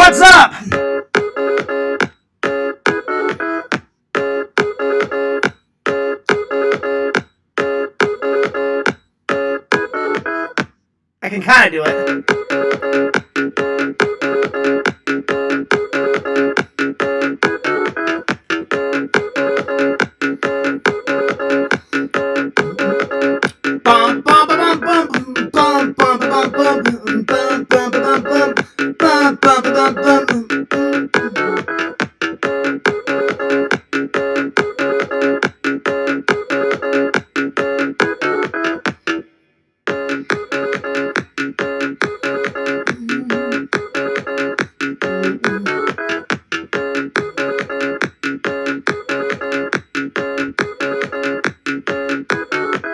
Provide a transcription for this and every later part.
what's up? I can kind of do it.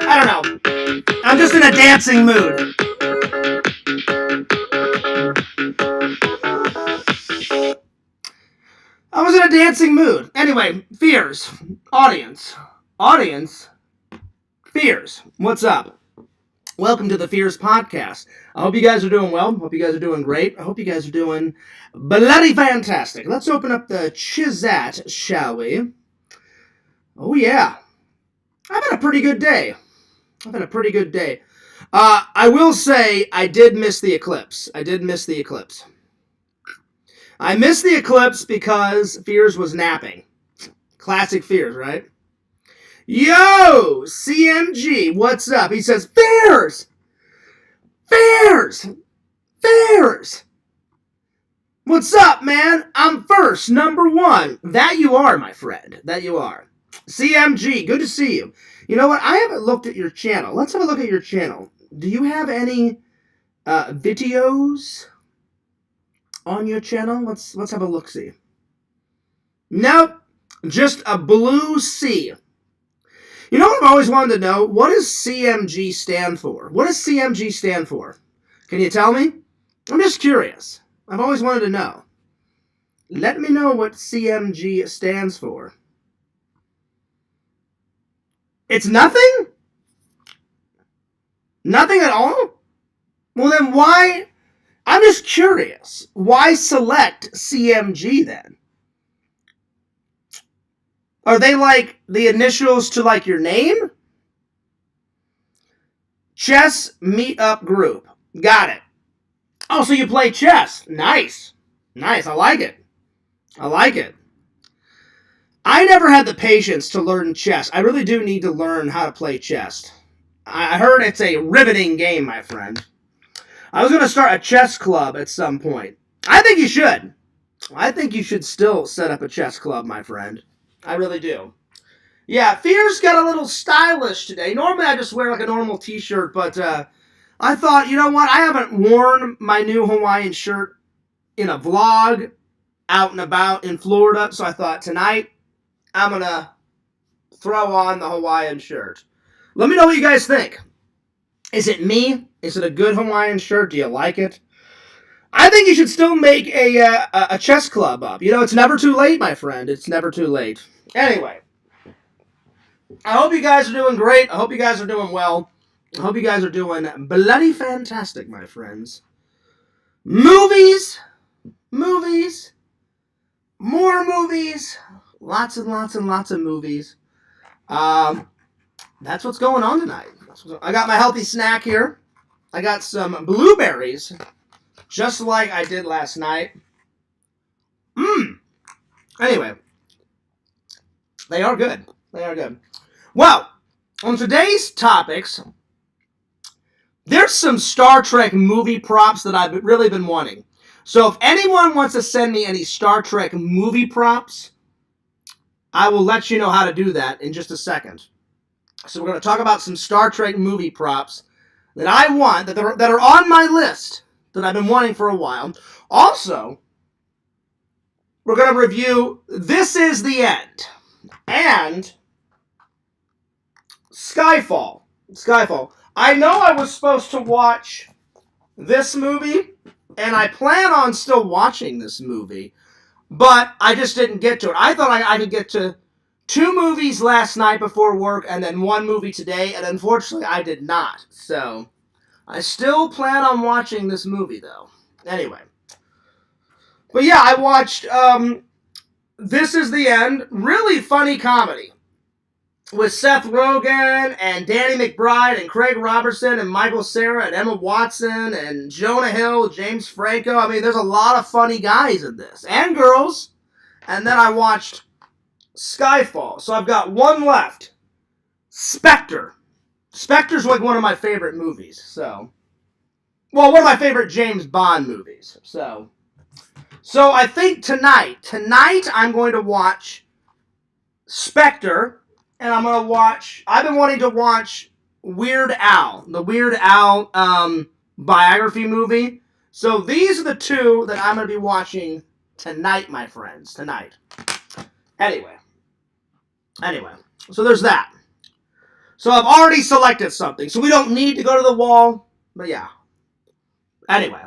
I don't know. I'm just in a dancing mood. I was in a dancing mood. Anyway, fears. Audience. Fears. What's up? Welcome to the Fears Podcast. I hope you guys are doing well. Hope you guys are doing great. I hope you guys are doing bloody fantastic. Let's open up the Chizat, shall we? Oh, yeah. I've had a pretty good day. I will say I did miss the eclipse. I missed the eclipse because Fears was napping. Classic Fears, right? Yo, CMG, what's up? He says, Fears! What's up, man? I'm first, number one. That you are, my friend. That you are. CMG, good to see you. You know what? I haven't looked at your channel. Let's have a look at your channel. Do you have any videos on your channel? Let's have a look-see. Nope. Just a blue C. You know what I've always wanted to know? What does CMG stand for? What does CMG stand for? Can you tell me? I'm just curious. I've always wanted to know. Let me know what CMG stands for. It's nothing? Nothing at all? Well, then why? I'm just curious. Why select CMG then? Are they like the initials to like your name? Chess Meetup Group. Got it. Oh, so you play chess. Nice. I like it. I never had the patience to learn chess. I really do need to learn how to play chess. I heard it's a riveting game, my friend. I was going to start a chess club at some point. I think you should. I think you should still set up a chess club, my friend. I really do. Yeah, Fears got a little stylish today. Normally I just wear like a normal t-shirt, but I thought, you know what? I haven't worn my new Hawaiian shirt in a vlog out and about in Florida, so I thought tonight I'm going to throw on the Hawaiian shirt. Let me know what you guys think. Is it me? Is it a good Hawaiian shirt? Do you like it? I think you should still make a chess club up. You know, it's never too late, my friend. It's never too late. Anyway, I hope you guys are doing great. I hope you guys are doing well. I hope you guys are doing bloody fantastic, my friends. Movies, more movies, lots and lots of movies. That's what's going on tonight. I got my healthy snack here. I got some blueberries, just like I did last night. Anyway, they are good. Well, on today's topics, there's some Star Trek movie props that I've really been wanting. So if anyone wants to send me any Star Trek movie props, I will let you know how to do that in just a second. So we're going to talk about some Star Trek movie props that I want, that are on my list, that I've been wanting for a while. Also, we're going to review This Is the End and Skyfall. I know I was supposed to watch this movie, and I plan on still watching this movie, but I just didn't get to it. I thought I could get to 2 movies last night before work and then 1 movie today, and unfortunately I did not. So, I still plan on watching this movie, though. Anyway, But yeah, I watched This Is the End. Really funny comedy with Seth Rogen and Danny McBride and Craig Robertson and Michael Cera and Emma Watson and Jonah Hill, James Franco. I mean, there's a lot of funny guys in this. And girls. And then I watched Skyfall. So I've got one left. Spectre. Spectre's like one of my favorite movies. So, well, one of my favorite James Bond movies. So I think tonight I'm going to watch Spectre. And I'm going to watch, I've been wanting to watch Weird Al, the Weird Al biography movie. So these are the two that I'm going to be watching tonight, my friends, tonight. Anyway, so there's that. So I've already selected something, so we don't need to go to the wall, but yeah. Anyway,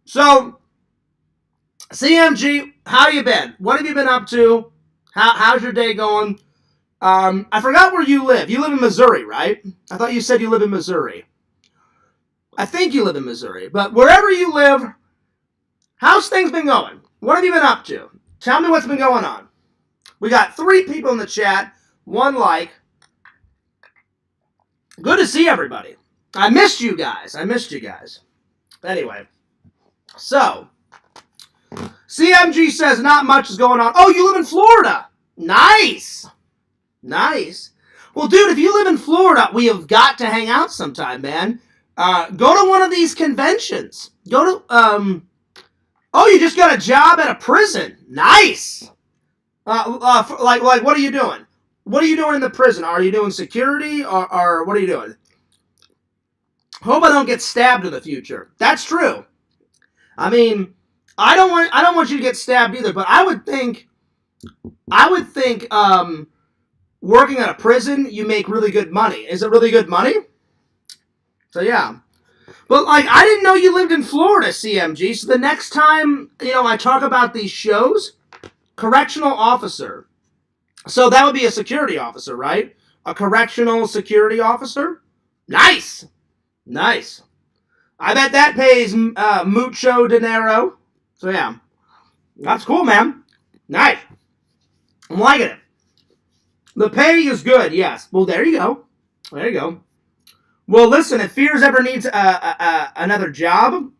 so CMG, how you been? What have you been up to? How's your day going? I forgot where you live. You live in Missouri, right? I thought you said you live in Missouri. I think you live in Missouri. But wherever you live, how's things been going? What have you been up to? Tell me what's been going on. We got 3 people in the chat. 1 like. Good to see everybody. I missed you guys. Anyway. So, CMG says not much is going on. Oh, you live in Florida. Nice. Well, dude, if you live in Florida, we have got to hang out sometime, man. Go to one of these conventions. Go to, oh, you just got a job at a prison. Nice. Like, what are you doing? What are you doing in the prison? Are you doing security or what are you doing? Hope I don't get stabbed in the future. That's true. I mean, I don't want you to get stabbed either, but I would think, working at a prison, you make really good money. Is it really good money? So, yeah. But, like, I didn't know you lived in Florida, CMG. So the next time, I talk about these shows, correctional officer. So that would be a security officer, right? A correctional security officer? Nice. I bet that pays mucho dinero. So, yeah. That's cool, man. Nice. I'm liking it. The pay is good, yes. Well, there you go. Well, listen, if Fears ever needs another job,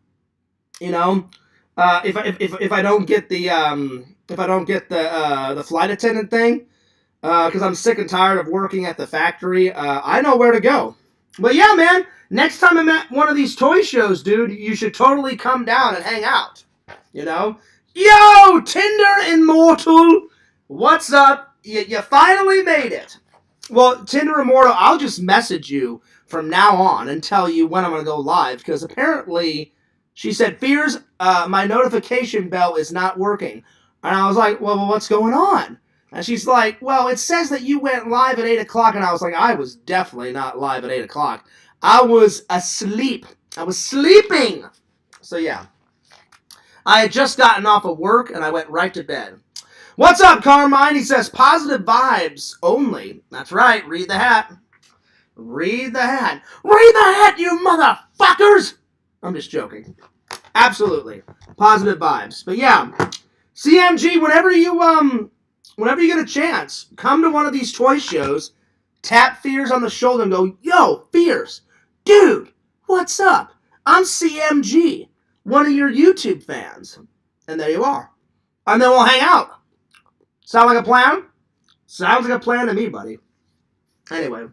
if I don't get the flight attendant thing, because I'm sick and tired of working at the factory, I know where to go. But yeah, man, next time I'm at one of these toy shows, dude, you should totally come down and hang out. Yo, Tinder Immortal, what's up? You finally made it. Well, Tinder Immortal, I'll just message you from now on and tell you when I'm going to go live, because apparently she said, Fears, my notification bell is not working. And I was like, well, what's going on? And she's like, well, it says that you went live at 8 o'clock. And I was like, I was definitely not live at 8 o'clock. I was asleep. I was sleeping. So, yeah. I had just gotten off of work, and I went right to bed. What's up, Carmine? He says, positive vibes only. That's right. Read the hat. Read the hat. Read the hat, you motherfuckers! I'm just joking. Absolutely. Positive vibes. But yeah, CMG, whenever you get a chance, come to one of these toy shows, tap Fears on the shoulder and go, yo, Fears, dude, what's up? I'm CMG, one of your YouTube fans. And there you are. And then we'll hang out. Sound like a plan? Sounds like a plan to me, buddy. Anyway.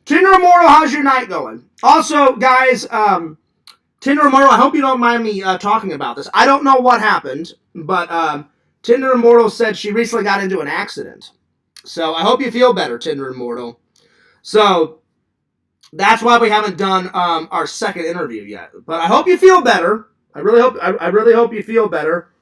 Tinder Immortal, how's your night going? Also, guys, Tinder Immortal, I hope you don't mind me talking about this. I don't know what happened, but Tinder Immortal said she recently got into an accident. So I hope you feel better, Tinder Immortal. So that's why we haven't done our second interview yet. But I hope you feel better. I really hope you feel better.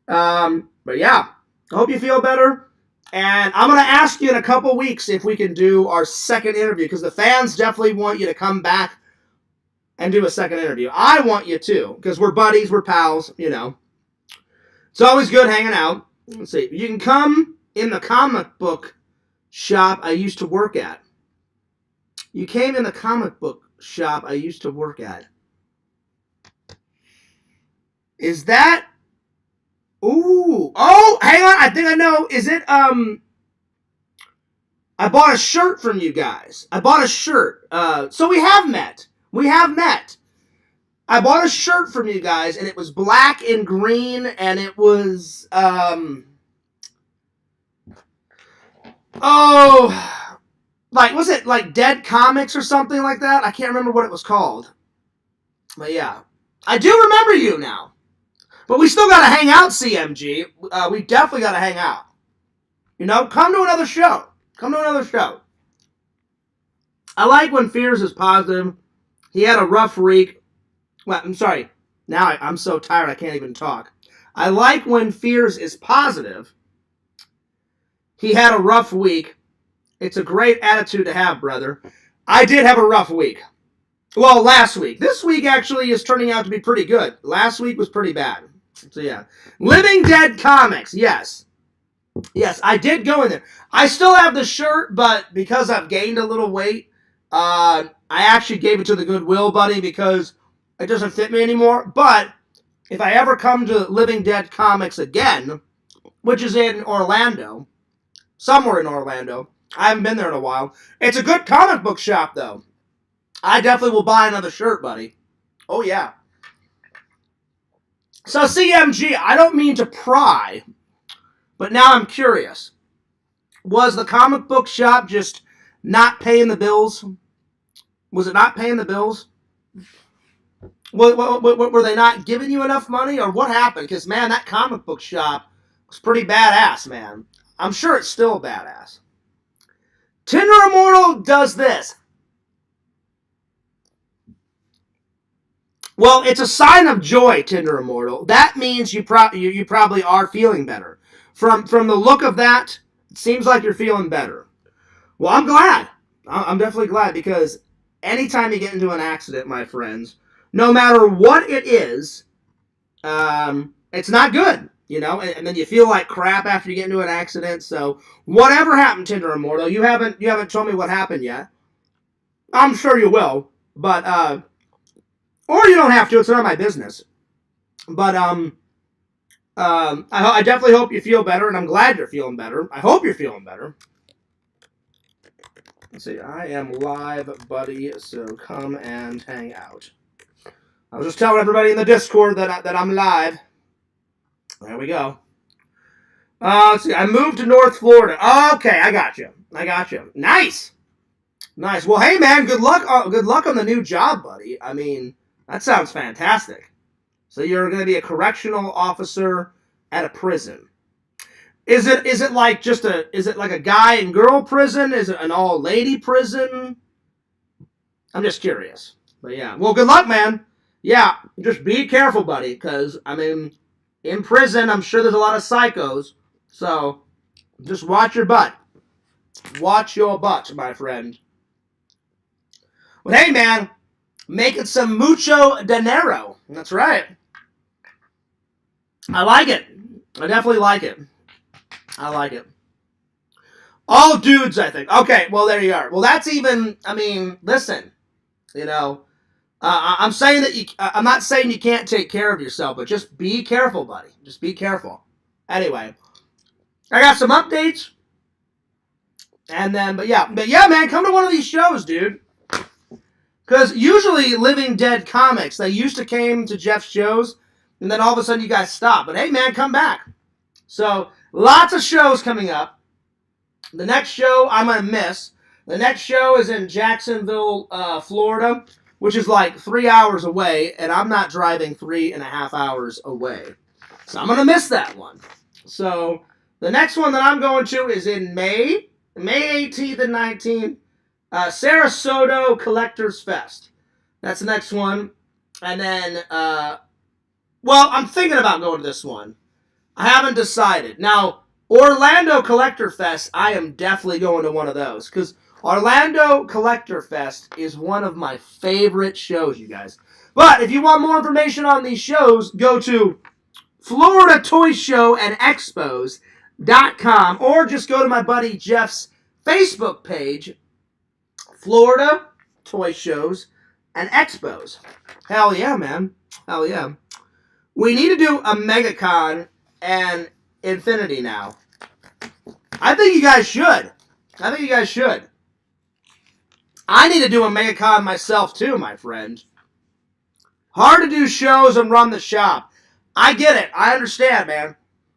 But yeah, I hope you feel better. And I'm going to ask you in a couple weeks if we can do our second interview, because the fans definitely want you to come back and do a second interview. I want you to, because we're buddies, we're pals, you know. It's always good hanging out. Let's see. You can come in the comic book shop I used to work at. You came in the comic book shop I used to work at. Is that Ooh. Oh, hang on. I think I know. Is it, I bought a shirt from you guys. I bought a shirt. So we have met. We have met. I bought a shirt from you guys, and it was black and green, and it was, oh, like, was it like Dead Comics or something like that? I can't remember what it was called. But yeah. I do remember you now. But we still gotta hang out, CMG. We definitely gotta hang out. You know, come to another show. Come to another show. I like when Fears is positive. He had a rough week. Well, I'm sorry. Now I'm so tired I can't even talk. I like when Fears is positive. He had a rough week. It's a great attitude to have, brother. I did have a rough week. Well, last week. This week actually is turning out to be pretty good. Last week was pretty bad. So yeah. Living Dead Comics. Yes. Yes, I did go in there. I still have the shirt, but because I've gained a little weight, I actually gave it to the Goodwill buddy because it doesn't fit me anymore. But if I ever come to Living Dead Comics again, which is in Orlando, somewhere in Orlando, I haven't been there in a while. It's a good comic book shop, though. I definitely will buy another shirt, buddy. Oh, yeah. So, CMG, I don't mean to pry, but now I'm curious. Was the comic book shop just not paying the bills? Was it not paying the bills? Were they not giving you enough money, or what happened? Because, man, that comic book shop was pretty badass, man. I'm sure it's still badass. Tinder Immortal does this. Well, it's a sign of joy, Tinder Immortal. That means you probably are feeling better. From the look of that, it seems like you're feeling better. Well, I'm glad. I'm definitely glad because anytime you get into an accident, my friends, no matter what it is, it's not good, you know. And then you feel like crap after you get into an accident. So whatever happened, Tinder Immortal, you haven't told me what happened yet. I'm sure you will, but or you don't have to. It's not my business. But I definitely hope you feel better, and I'm glad you're feeling better. I hope you're feeling better. Let's see. I am live, buddy, so come and hang out. I was just telling everybody in the Discord that I'm live. There we go. Let's see. I moved to North Florida. Okay, I got you. Nice. Nice. Well, hey, man, good luck. Good luck on the new job, buddy. I mean, that sounds fantastic. So you're going to be a correctional officer at a prison. Is it like a guy and girl prison? Is it an all lady prison? I'm just curious. But yeah. Well, good luck, man. Yeah, just be careful, buddy, because I mean, in prison, I'm sure there's a lot of psychos. So just watch your butt. Watch your butt, my friend. But hey, man, making some mucho dinero. That's right. I like it. I definitely like it. I like it. All dudes, I think. Okay, well, there you are. Well, that's even, I mean, listen, you know, I'm saying that I'm not saying you can't take care of yourself, but just be careful, buddy. Just be careful. Anyway, I got some updates. And then, but yeah, man, come to one of these shows, dude. Because usually Living Dead Comics, they used to came to Jeff's shows, and then all of a sudden you guys stop. But hey, man, come back. So, lots of shows coming up. The next show I'm going to miss. The next show is in Jacksonville, Florida, which is like 3 hours away, and I'm not driving 3.5 hours away. So I'm going to miss that one. So, the next one that I'm going to is in May 18th and 19th. Sarasota Collectors Fest. That's the next one. And then, well, I'm thinking about going to this one. I haven't decided. Now, Orlando Collector Fest, I am definitely going to one of those. Because Orlando Collector Fest is one of my favorite shows, you guys. But if you want more information on these shows, go to Florida Toy Show and Expos.com. Or just go to my buddy Jeff's Facebook page, Florida Toy Shows and Expos. Hell yeah, man. Hell yeah. We need to do a MegaCon and infinity now. I think you guys should. I think you guys should. I need to do a MegaCon myself too, my friend. Hard to do shows and run the shop. I get it. I understand, man.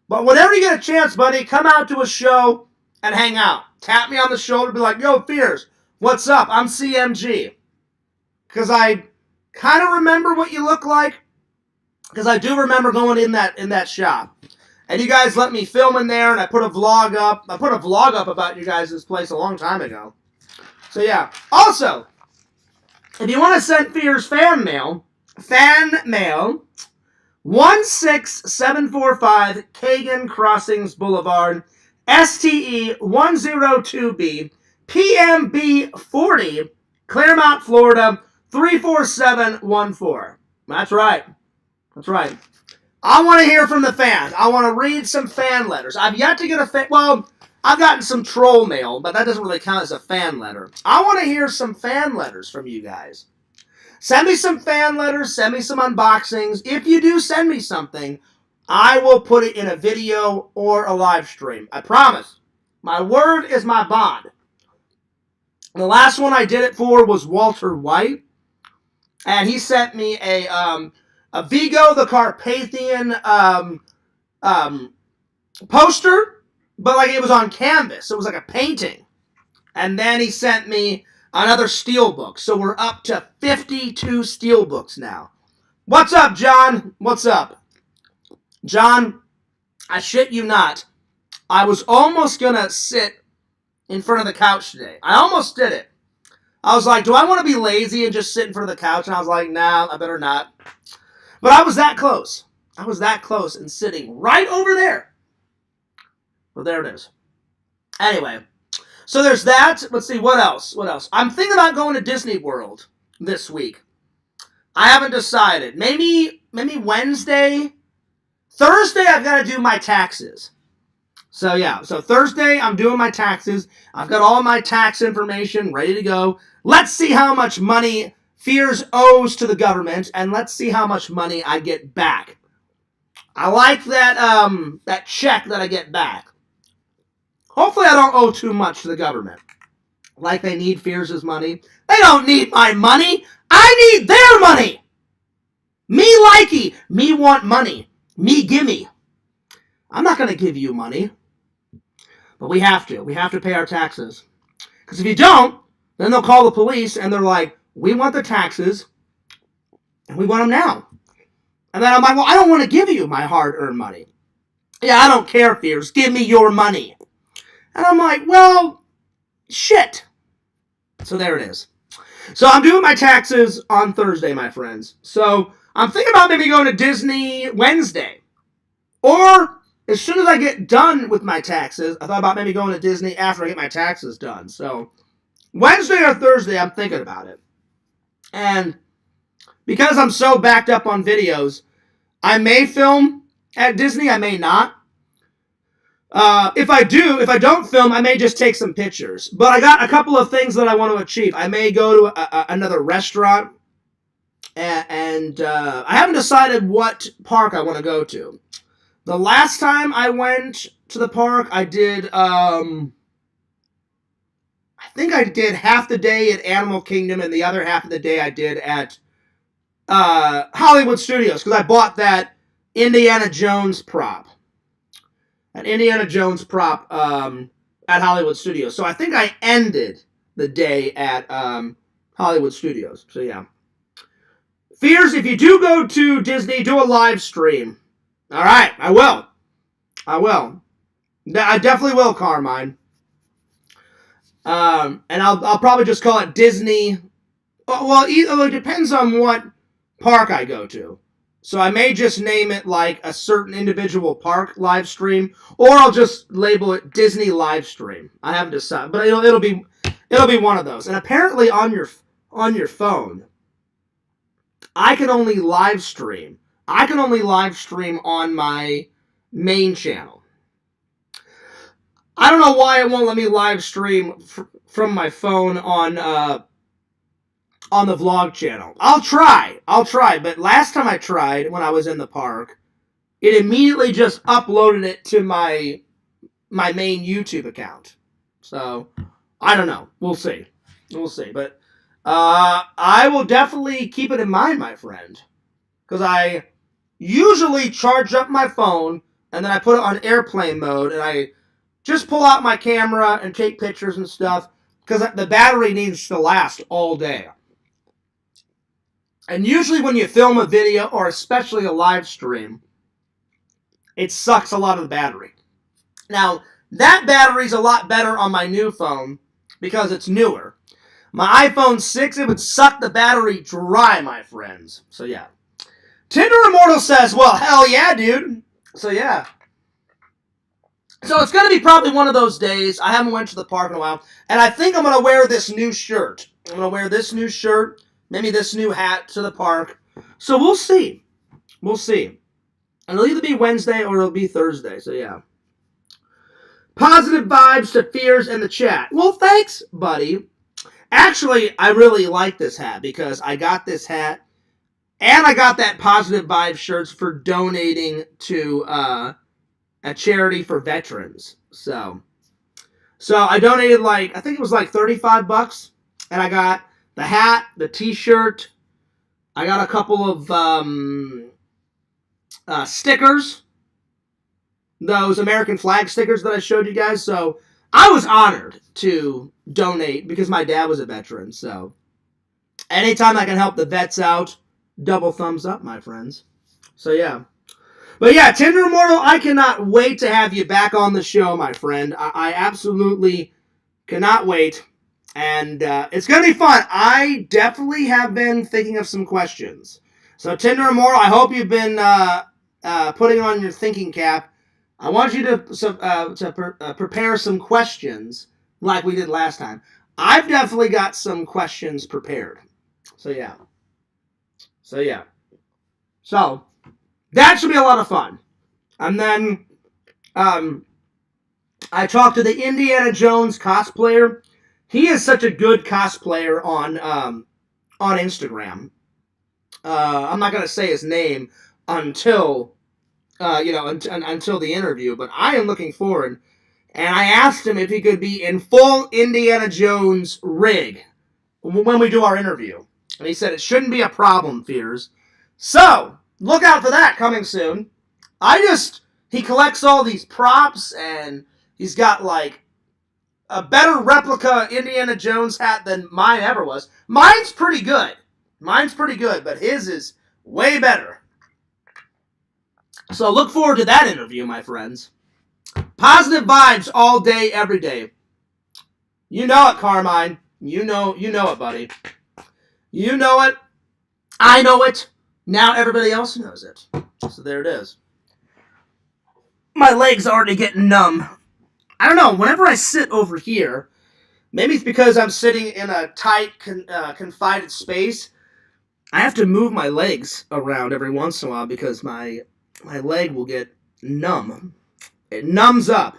But whenever you get a chance, buddy, come out to a show and hang out. Tap me on the shoulder, be like, yo, Fears, what's up? I'm CMG. Because I kind of remember what you look like. Because I do remember going in that shop. And you guys let me film in there, and I put a vlog up. I put a vlog up about you guys' place a long time ago. So, yeah. Also, if you want to send Fears fan mail, 16745 CAGAN Crossings Boulevard, STE 102B, PMB 40, Claremont, Florida 34714. That's right. That's right. I want to hear from the fans. I want to read some fan letters. I've yet to get a fan... Well, I've gotten some troll mail, but that doesn't really count as a fan letter. I want to hear some fan letters from you guys. Send me some fan letters. Send me some unboxings. If you do send me something, I will put it in a video or a live stream. I promise. My word is my bond. The last one I did it for was Walter White. And he sent me a Vigo the Carpathian poster. But like it was on canvas. It was like a painting. And then he sent me another steelbook. So we're up to 52 steelbooks now. What's up, John? What's up? John, I shit you not. I was almost going to sit in front of the couch today. I almost did it. I was like, do I want to be lazy and just sit in front of the couch? And I was like, nah, I better not. But I was that close. I was that close and sitting right over there. Well, there it is. Anyway, so there's that. Let's see, what else? What else? I'm thinking about going to Disney World this week. I haven't decided. Maybe Wednesday. Thursday, I've got to do my taxes. So, yeah. So, Thursday, I'm doing my taxes. I've got all my tax information ready to go. Let's see how much money Fears owes to the government, and let's see how much money I get back. I like that check that I get back. Hopefully I don't owe too much to the government. Like they need Fears' money. They don't need my money. I need their money. Me likey. Me want money. Me gimme. I'm not going to give you money. But we have to. We have to pay our taxes. Because if you don't, then they'll call the police and they're like, we want the taxes and we want them now. And then I'm like, well, I don't want to give you my hard-earned money. Yeah, I don't care, Fears. Give me your money. And I'm like, well, shit. So there it is. So I'm doing my taxes on Thursday, my friends. So I'm thinking about maybe going to Disney Wednesday. Or as soon as I get done with my taxes, I thought about maybe going to Disney after I get my taxes done. So Wednesday or Thursday, I'm thinking about it. And because I'm so backed up on videos, I may film at Disney, I may not. If I don't film, I may just take some pictures. But I got a couple of things that I want to achieve. I may go to another restaurant, and I haven't decided what park I want to go to. The last time I went to the park, I did, I think I did half the day at Animal Kingdom, and the other half of the day I did at Hollywood Studios, because I bought that Indiana Jones prop. An Indiana Jones prop at Hollywood Studios. So I think I ended the day at Hollywood Studios. So yeah. Fears, if you do go to Disney, do a live stream. All right, I will. I will. I definitely will, Carmine. And I'll probably just call it Disney. Well, it depends on what park I go to. So I may just name it like a certain individual park live stream, or I'll just label it Disney live stream. I haven't decided, but it'll be one of those. And apparently on your phone, I can only live stream. I can only live stream on my main channel. I don't know why it won't let me live stream from my phone on the vlog channel. I'll try. But last time I tried, when I was in the park, it immediately just uploaded it to my main YouTube account. So, I don't know. We'll see. We'll see. But I will definitely keep it in mind, my friend. Because I usually charge up my phone and then I put it on airplane mode and I just pull out my camera and take pictures and stuff because the battery needs to last all day. And usually when you film a video or especially a live stream, it sucks a lot of the battery. Now, that battery's a lot better on my new phone because it's newer. My iPhone 6, it would suck the battery dry, my friends. So, yeah. Tinder Immortal says, well, hell yeah, dude. So, yeah. So, it's going to be probably one of those days. I haven't went to the park in a while. And I think I'm going to wear this new shirt. I'm going to wear this new shirt, maybe this new hat to the park. So, we'll see. We'll see. And it'll either be Wednesday or it'll be Thursday. So, yeah. Positive vibes to Fears in the chat. Well, thanks, buddy. Actually, I really like this hat because I got this hat and I got that Positive Vibes shirts for donating to a charity for veterans. So I donated I think it was like $35, and I got the hat, the t-shirt. I got a couple of stickers, those American flag stickers that I showed you guys. So I was honored to donate because my dad was a veteran. So anytime I can help the vets out, double thumbs up, my friends. So yeah. But yeah, Tinder Immortal, I cannot wait to have you back on the show, my friend. I absolutely cannot wait. And it's going to be fun. I definitely have been thinking of some questions. So Tinder Immortal, I hope you've been putting on your thinking cap. I want you to prepare some questions like we did last time. I've definitely got some questions prepared. So, yeah. So, that should be a lot of fun. And then, I talked to the Indiana Jones cosplayer. He is such a good cosplayer on Instagram. I'm not going to say his name until the interview, but I am looking forward. And I asked him if he could be in full Indiana Jones rig when we do our interview. And he said it shouldn't be a problem, Fears. So, look out for that coming soon. He collects all these props, and he's got a better replica Indiana Jones hat than mine ever was. Mine's pretty good, but his is way better. So look forward to that interview, my friends. Positive vibes all day, every day. You know it, Carmine. You know it, buddy. You know it. I know it. Now everybody else knows it. So there it is. My leg's already getting numb. I don't know. Whenever I sit over here, maybe it's because I'm sitting in a tight, confined space. I have to move my legs around every once in a while because my leg will get numb. It numbs up.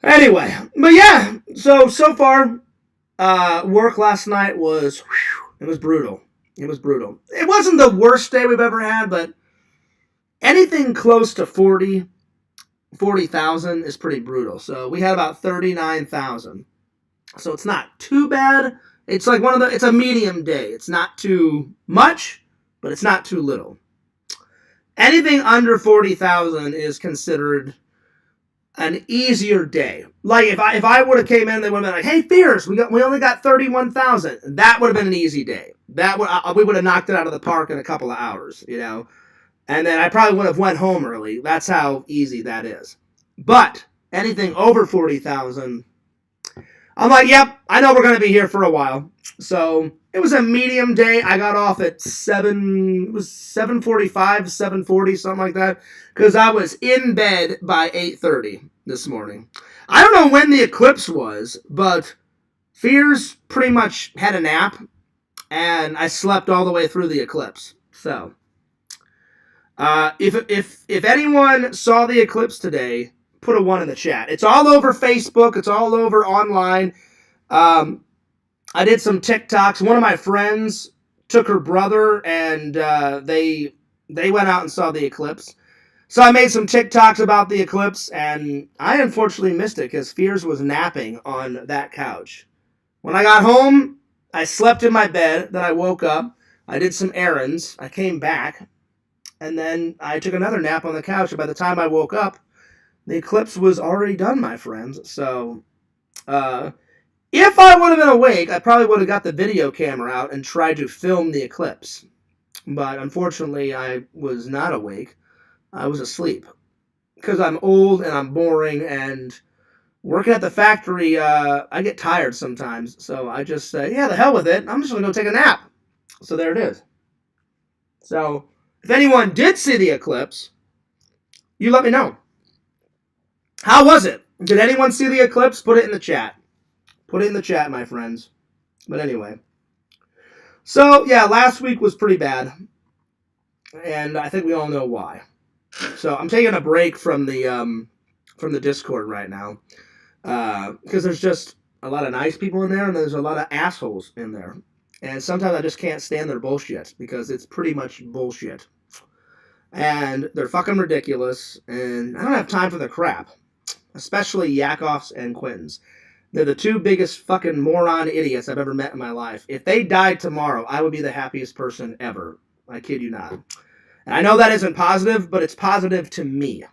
Anyway, but yeah, so far, work last night was brutal. It was brutal. It wasn't the worst day we've ever had, but anything close to 40,000 is pretty brutal. So we had about 39,000. So it's not too bad. It's like it's a medium day. It's not too much, but it's not too little. Anything under 40,000 is considered an easier day. Like if I would have came in, they would have been like, "Hey, Fierce, we only got 31,000." That would have been an easy day. We would have knocked it out of the park in a couple of hours, And then I probably would have went home early. That's how easy that is. But anything over 40,000, I'm like, yep, I know we're going to be here for a while. So it was a medium day. I got off at 7:45, 7:40, something like that, because I was in bed by 8:30 this morning. I don't know when the eclipse was, but Fears pretty much had a nap, and I slept all the way through the eclipse. So if anyone saw the eclipse today, put a 1 in the chat. It's all over Facebook. It's all over online. I did some TikToks. One of my friends took her brother, and they went out and saw the eclipse. So I made some TikToks about the eclipse, and I unfortunately missed it because Fears was napping on that couch. When I got home, I slept in my bed. Then I woke up. I did some errands. I came back, and then I took another nap on the couch. And by the time I woke up, the eclipse was already done, my friends. So, if I would have been awake, I probably would have got the video camera out and tried to film the eclipse. But unfortunately, I was not awake. I was asleep. Because I'm old and I'm boring and working at the factory, I get tired sometimes. So I just say, yeah, the hell with it. I'm just going to go take a nap. So there it is. So if anyone did see the eclipse, you let me know. How was it? Did anyone see the eclipse? Put it in the chat. Put it in the chat, my friends. But anyway. So, yeah, last week was pretty bad. And I think we all know why. So I'm taking a break from the Discord right now. Because there's just a lot of nice people in there and there's a lot of assholes in there. And sometimes I just can't stand their bullshit because it's pretty much bullshit. And they're fucking ridiculous. And I don't have time for the crap. Especially Yakoffs and Quintons. They're the two biggest fucking moron idiots I've ever met in my life. If they died tomorrow, I would be the happiest person ever. I kid you not. And I know that isn't positive, but it's positive to me.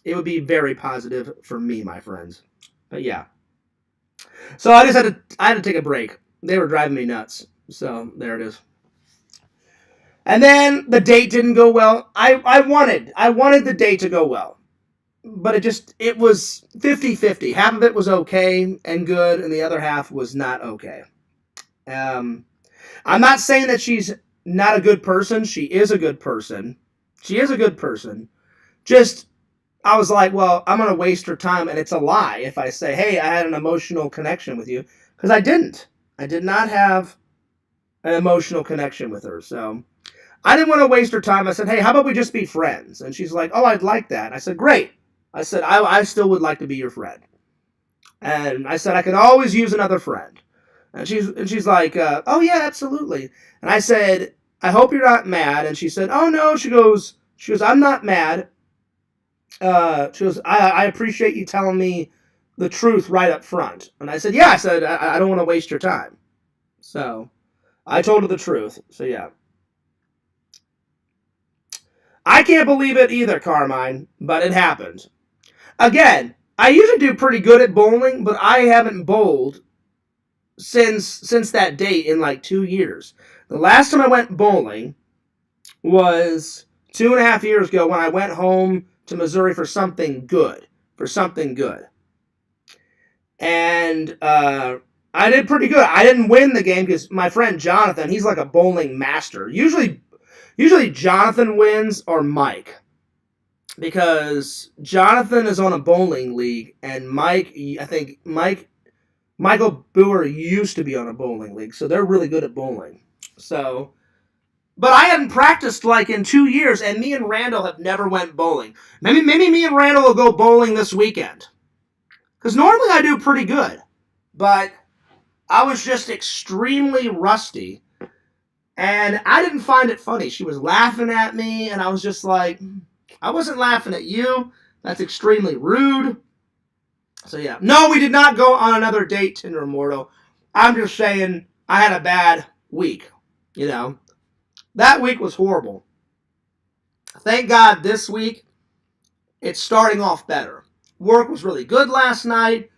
It would be very positive for me, my friends. But yeah. So I had to take a break. They were driving me nuts. So there it is. And then the date didn't go well. I wanted the date to go well. But it was 50-50. Half of it was okay and good, and the other half was not okay. I'm not saying that she's not a good person. She is a good person. She is a good person. Just, I was like, well, I'm going to waste her time, and it's a lie if I say, hey, I had an emotional connection with you. Because I didn't. I did not have an emotional connection with her. So I didn't want to waste her time. I said, hey, how about we just be friends? And she's like, oh, I'd like that. And I said, great. I said, I still would like to be your friend. And I said, I can always use another friend. And she's like, oh, yeah, absolutely. And I said, I hope you're not mad. And she said, oh, no. She goes, I'm not mad. She goes, I appreciate you telling me the truth right up front. And I said, yeah. I said, I don't want to waste your time. So I told her the truth. So, yeah. I can't believe it either, Carmine, but it happened. Again, I usually do pretty good at bowling, but I haven't bowled since that date in like 2 years. The last time I went bowling was 2.5 years ago when I went home to Missouri for something good. And I did pretty good. I didn't win the game because my friend Jonathan, he's like a bowling master. Usually Jonathan wins or Mike. Because Jonathan is on a bowling league, and Michael Boer used to be on a bowling league, so they're really good at bowling. So, but I hadn't practiced like in 2 years, and me and Randall have never went bowling. Maybe me and Randall will go bowling this weekend. Because normally I do pretty good, but I was just extremely rusty, and I didn't find it funny. She was laughing at me, and I was just like, I wasn't laughing at you. That's extremely rude. So yeah. No, we did not go on another date, Tinder Immortal. I'm just saying I had a bad week. You know. That week was horrible. Thank God this week, it's starting off better. Work was really good last night.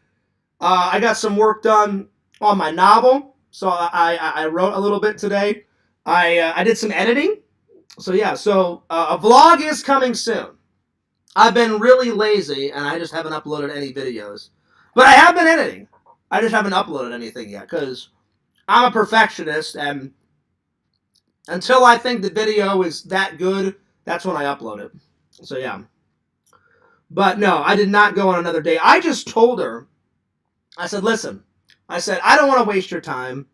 I got some work done on my novel. So I wrote a little bit today. I did some editing. So yeah, a vlog is coming soon. I've been really lazy, and I just haven't uploaded any videos. But I have been editing. I just haven't uploaded anything yet, because I'm a perfectionist, and until I think the video is that good, that's when I upload it. So yeah. But no, I did not go on another date. I just told her, I said, listen, I don't want to waste your time.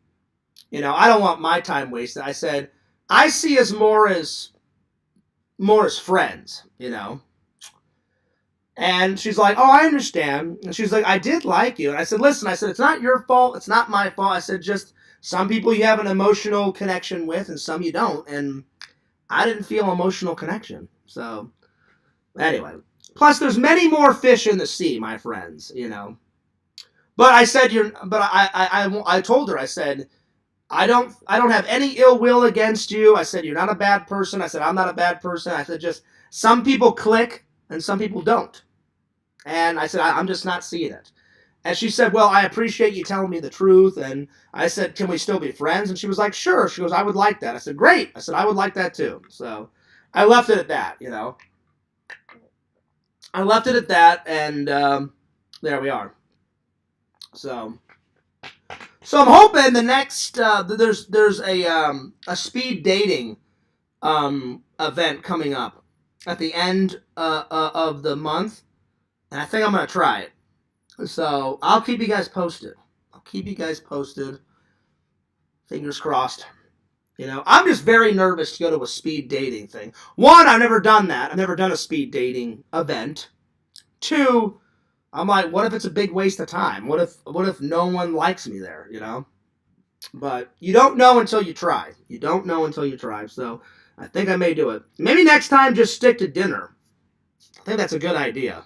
You know, I don't want my time wasted. I said, I see us more as friends, you know. And she's like, oh, I understand. And she's like, I did like you. And I said, listen, it's not your fault. It's not my fault. I said, just some people you have an emotional connection with and some you don't. And I didn't feel emotional connection. So Anyway, plus there's many more fish in the sea, my friends, you know. But I said I told her, I said, I don't have any ill will against you. I said, you're not a bad person. I said, I'm not a bad person. I said, just some people click and some people don't. And I said, I'm just not seeing it. And she said, well, I appreciate you telling me the truth. And I said, can we still be friends? And she was like, sure. She goes, I would like that. I said, great. I said, I would like that too. So I left it at that, you know. I left it at that, and there we are. So I'm hoping the next there's a speed dating event coming up at the end of the month, and I think I'm gonna try it. So I'll keep you guys posted. Fingers crossed. You know, I'm just very nervous to go to a speed dating thing. One, I've never done that. I've never done a speed dating event. Two, I'm like, what if it's a big waste of time? What if no one likes me there, you know? But you don't know until you try. So I think I may do it. Maybe next time just stick to dinner. I think that's a good idea.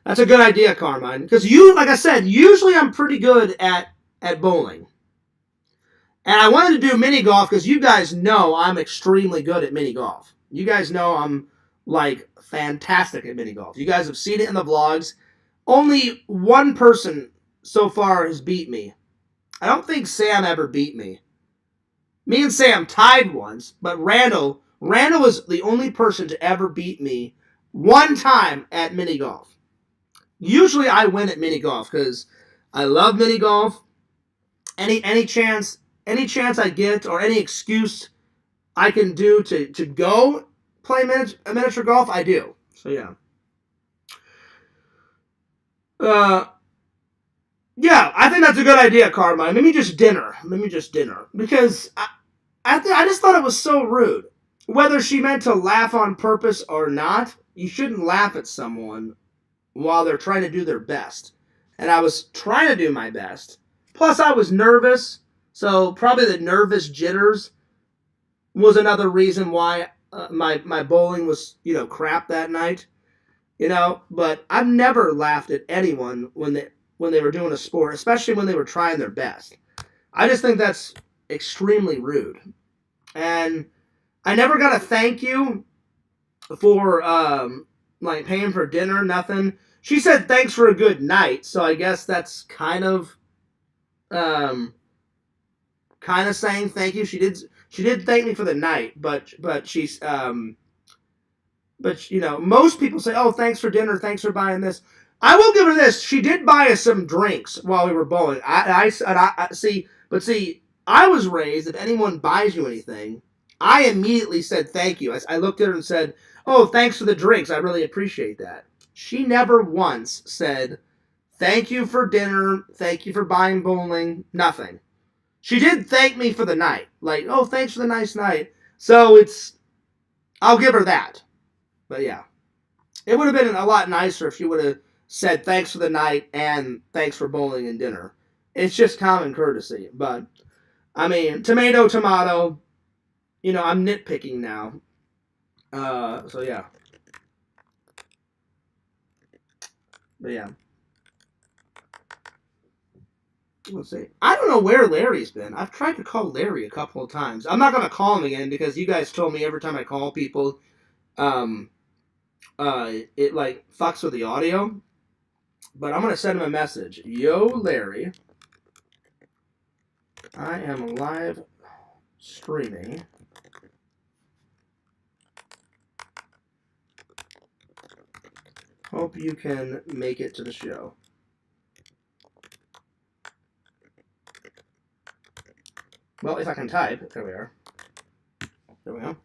That's a good idea, Carmine. Because like I said, usually I'm pretty good at bowling. And I wanted to do mini golf because you guys know I'm extremely good at mini golf. You guys know I'm like fantastic at mini golf. You guys have seen it in the vlogs. Only one person so far has beat me. I don't think Sam ever beat me. Me and Sam tied once, but Randall was the only person to ever beat me one time at mini golf. Usually I win at mini golf because I love mini golf. Any chance I get or any excuse I can do to go play miniature golf, I do. So yeah. Yeah, I think that's a good idea, Carmine. Maybe just dinner. Because I just thought it was so rude. Whether she meant to laugh on purpose or not, you shouldn't laugh at someone while they're trying to do their best. And I was trying to do my best. Plus, I was nervous. So probably the nervous jitters was another reason why my bowling was, crap that night. But I've never laughed at anyone when they were doing a sport, especially when they were trying their best. I just think that's extremely rude. And I never got a thank you for paying for dinner, nothing. She said thanks for a good night, so I guess that's kind of saying thank you. She did thank me for the night, but she's most people say, oh, thanks for dinner, thanks for buying this. I will give her this. She did buy us some drinks while we were bowling. I was raised, if anyone buys you anything, I immediately said thank you. I looked at her and said, oh, thanks for the drinks. I really appreciate that. She never once said, thank you for dinner, thank you for buying bowling, nothing. She did thank me for the night. Like, oh, thanks for the nice night. So I'll give her that. But yeah. It would have been a lot nicer if she would have said thanks for the night and thanks for bowling and dinner. It's just common courtesy. But, I mean, tomato. I'm nitpicking now. So yeah. But yeah. Let's see. I don't know where Larry's been. I've tried to call Larry a couple of times. I'm not going to call him again because you guys told me every time I call people, it fucks with the audio. But I'm going to send him a message. Yo, Larry. I am live streaming. Hope you can make it to the show. Well, if I can type. There we are. There we go.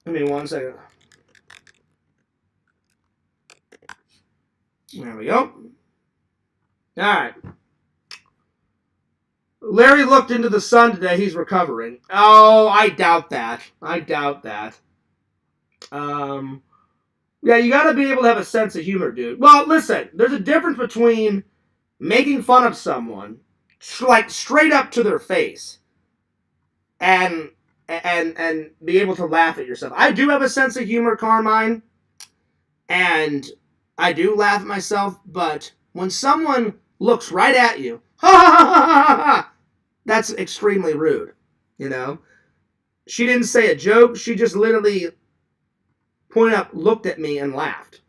Give me 1 second. There we go. All right. Larry looked into the sun today. He's recovering. Oh, I doubt that. Yeah, you got to be able to have a sense of humor, dude. Well, listen, there's a difference between making fun of someone, like straight up to their face, and and be able to laugh at yourself. I do have a sense of humor, Carmine, and I do laugh at myself, but when someone looks right at you, ha ha ha ha ha ha, that's extremely rude, you know? She didn't say a joke, she just literally pointed up, looked at me, and laughed.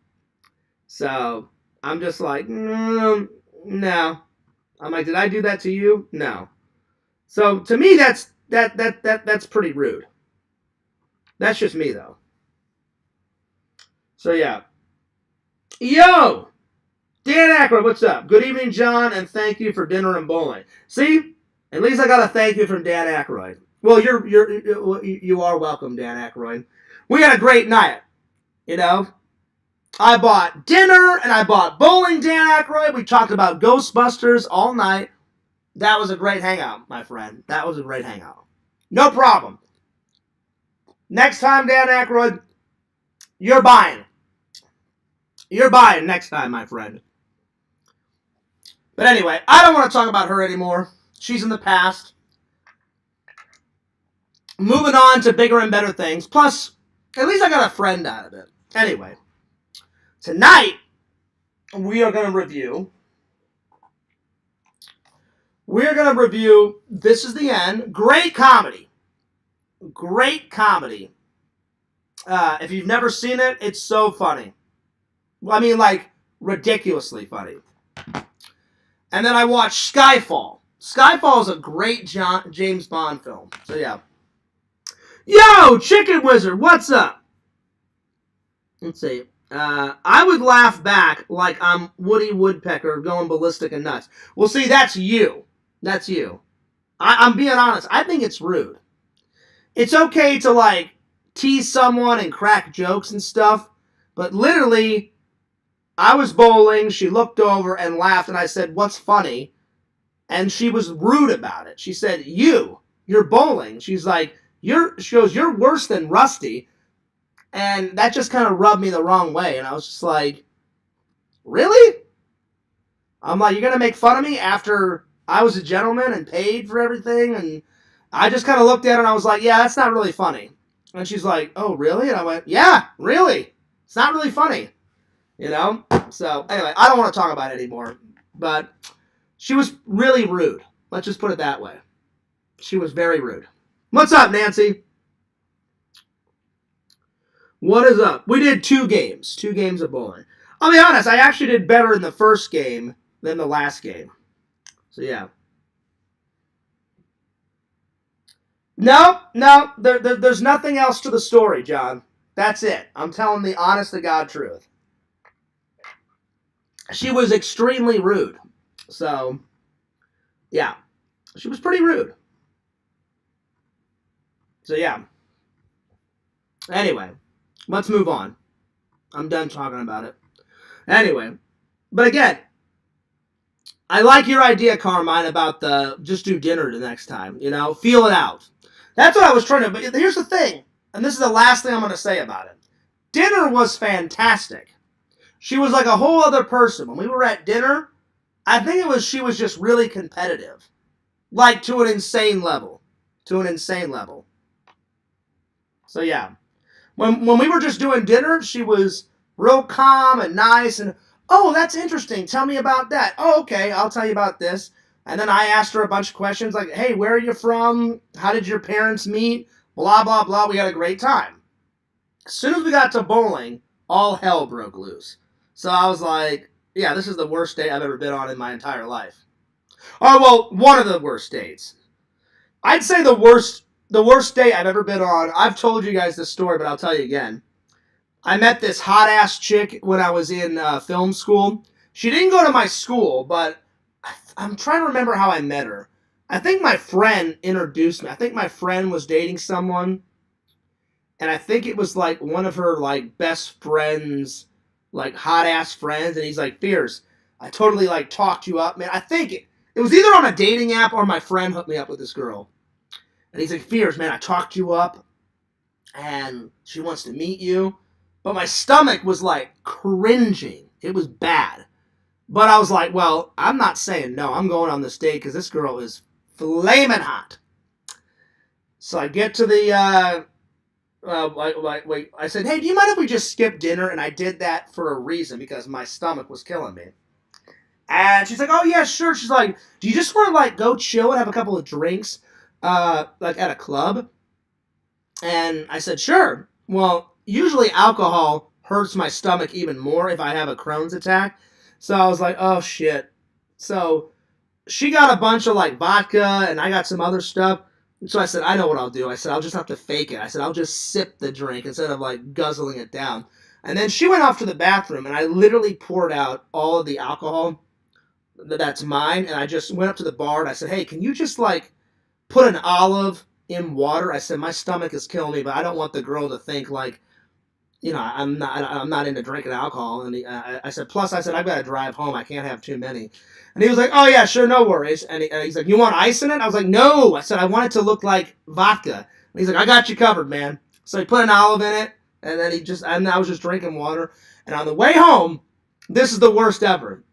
So, I'm just like, no. I'm like, did I do that to you? No. So, to me, that's pretty rude. That's just me, though. So, yeah. Yo! Dan Aykroyd, what's up? Good evening, John, and thank you for dinner and bowling. See? At least I got a thank you from Dan Aykroyd. Well, you are welcome, Dan Aykroyd. We had a great night, you know? I bought dinner and I bought bowling, Dan Aykroyd. We talked about Ghostbusters all night. That was a great hangout, my friend. That was a great hangout. No problem. Next time, Dan Aykroyd, you're buying. You're buying next time, my friend. But anyway, I don't want to talk about her anymore. She's in the past. Moving on to bigger and better things. Plus, at least I got a friend out of it. Anyway, tonight, we are going to review This Is the End. Great comedy. Great comedy. If you've never seen it, it's so funny. I mean, like, ridiculously funny. And then I watched Skyfall. Skyfall is a great James Bond film. So, yeah. Yo, Chicken Wizard, what's up? Let's see. I would laugh back like I'm Woody Woodpecker going ballistic and nuts. Well, see, that's you. That's you. I'm being honest. I think it's rude. It's okay to, like, tease someone and crack jokes and stuff, but literally, I was bowling, she looked over and laughed, and I said, what's funny? And she was rude about it. She said, you're bowling. She's like, she goes, you're worse than Rusty. And that just kind of rubbed me the wrong way. And I was just like, really? I'm like, you're going to make fun of me after I was a gentleman and paid for everything? And I just kind of looked at her and I was like, yeah, that's not really funny. And she's like, oh, really? And I went, yeah, really. It's not really funny. You know? So, anyway, I don't want to talk about it anymore. But she was really rude. Let's just put it that way. She was very rude. What's up, Nancy? What is up? We did 2 games. 2 games of bowling. I'll be honest, I actually did better in the first game than the last game. So, yeah. No, there's nothing else to the story, John. That's it. I'm telling the honest to God truth. She was extremely rude. So, yeah. She was pretty rude. So, yeah. Anyway, let's move on. I'm done talking about it. Anyway, but again, I like your idea, Carmine, about just do dinner the next time. You know, feel it out. That's what I was trying to. But here's the thing, and this is the last thing I'm going to say about it. Dinner was fantastic. She was like a whole other person. When we were at dinner, I think she was just really competitive. Like, to an insane level. To an insane level. So, yeah. When we were just doing dinner, she was real calm and nice. And, oh, that's interesting. Tell me about that. Oh, okay, I'll tell you about this. And then I asked her a bunch of questions like, hey, where are you from? How did your parents meet? Blah, blah, blah. We had a great time. As soon as we got to bowling, all hell broke loose. So I was like, yeah, this is the worst date I've ever been on in my entire life. Oh, well, one of the worst dates. I'd say the worst date I've ever been on. I've told you guys this story, but I'll tell you again. I met this hot-ass chick when I was in film school. She didn't go to my school, but I'm trying to remember how I met her. I think my friend introduced me. I think my friend was dating someone, and I think it was like one of her like best friends, like hot-ass friends, and he's like, Fierce, I totally like talked you up, man. I think it was either on a dating app or my friend hooked me up with this girl. And he's like, Fierce, man, I talked you up, and she wants to meet you. But my stomach was like cringing. It was bad. But I was like, well, I'm not saying no. I'm going on this date because this girl is flaming hot. So I get to the, I said, hey, do you mind if we just skip dinner? And I did that for a reason, because my stomach was killing me. And she's like, oh, yeah, sure. She's like, do you just want to, like, go chill and have a couple of drinks, like, at a club? And I said, sure. Well, usually alcohol hurts my stomach even more if I have a Crohn's attack. So I was like, oh, shit. So she got a bunch of, like, vodka, and I got some other stuff. So I said, I know what I'll do. I said, I'll just have to fake it. I said, I'll just sip the drink instead of, like, guzzling it down. And then she went off to the bathroom, and I literally poured out all of the alcohol that's mine, and I just went up to the bar, and I said, hey, can you just, like, put an olive in water? I said, my stomach is killing me, but I don't want the girl to think, like, you know, I'm not into drinking alcohol. And I said, plus, I said, I've got to drive home. I can't have too many. And he was like, oh, yeah, sure, no worries. And he's like, you want ice in it? I was like, no. I said, I want it to look like vodka. And he's like, I got you covered, man. So he put an olive in it, and then I was just drinking water. And on the way home, this is the worst ever.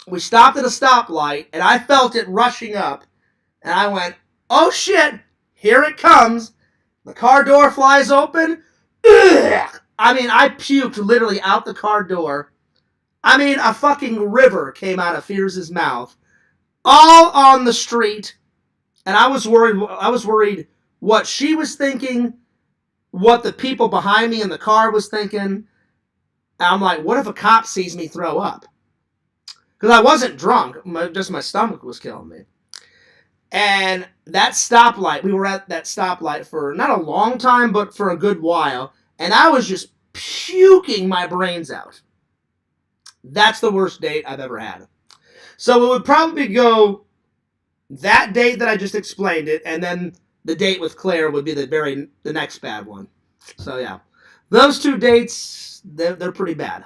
We stopped at a stoplight, and I felt it rushing up. And I went, oh, shit, here it comes. The car door flies open. Ugh! I mean, I puked literally out the car door. I mean, a fucking river came out of Fears' mouth. All on the street. And I was worried what she was thinking, what the people behind me in the car was thinking. And I'm like, what if a cop sees me throw up? Because I wasn't drunk. Just my stomach was killing me. And that stoplight, we were at that stoplight for not a long time, but for a good while. And I was just puking my brains out. That's the worst date I've ever had. So it would probably go that date that I just explained it, and then the date with Claire would be the next bad one. So yeah, those two dates, they're pretty bad.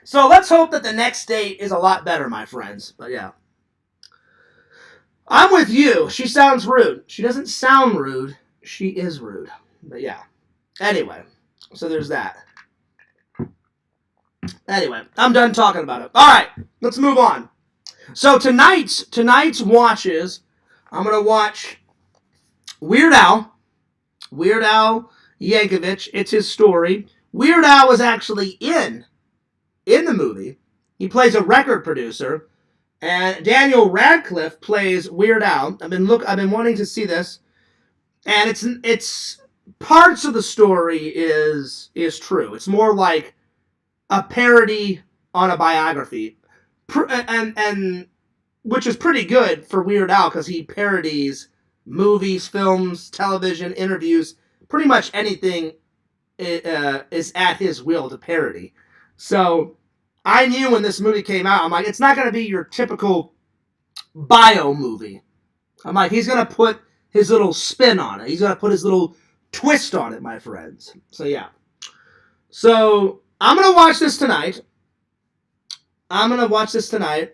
So let's hope that the next date is a lot better, my friends. But yeah. I'm with you. She sounds rude. She doesn't sound rude. She is rude. But yeah. Anyway, so there's that. Anyway, I'm done talking about it. All right, let's move on. So tonight's watches, I'm going to watch Weird Al Yankovic. It's his story. Weird Al was actually in the movie. He plays a record producer. And Daniel Radcliffe plays Weird Al. I've been wanting to see this. And it's parts of the story is true. It's more like a parody on a biography, and which is pretty good for Weird Al, because he parodies movies, films, television, interviews. Pretty much anything is at his will to parody. So I knew when this movie came out, I'm like, it's not going to be your typical bio movie. I'm like, he's going to put his little spin on it. He's going to put his little twist on it, my friends. So yeah. So I'm going to watch this tonight.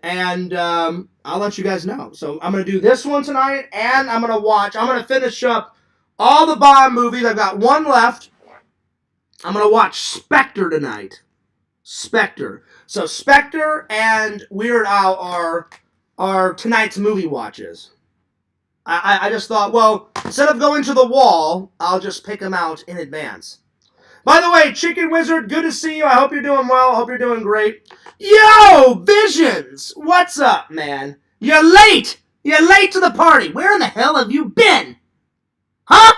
And I'll let you guys know. So I'm going to do this one tonight, and I'm going to finish up all the Bond movies. I've got one left. I'm going to watch Spectre tonight. Spectre. So Spectre and Weird Al are tonight's movie watches. I just thought, well, instead of going to the wall, I'll just pick them out in advance. By the way, Chicken Wizard, good to see you. I hope you're doing well. I hope you're doing great. Yo, Visions! What's up, man? You're late! You're late to the party. Where in the hell have you been? Huh?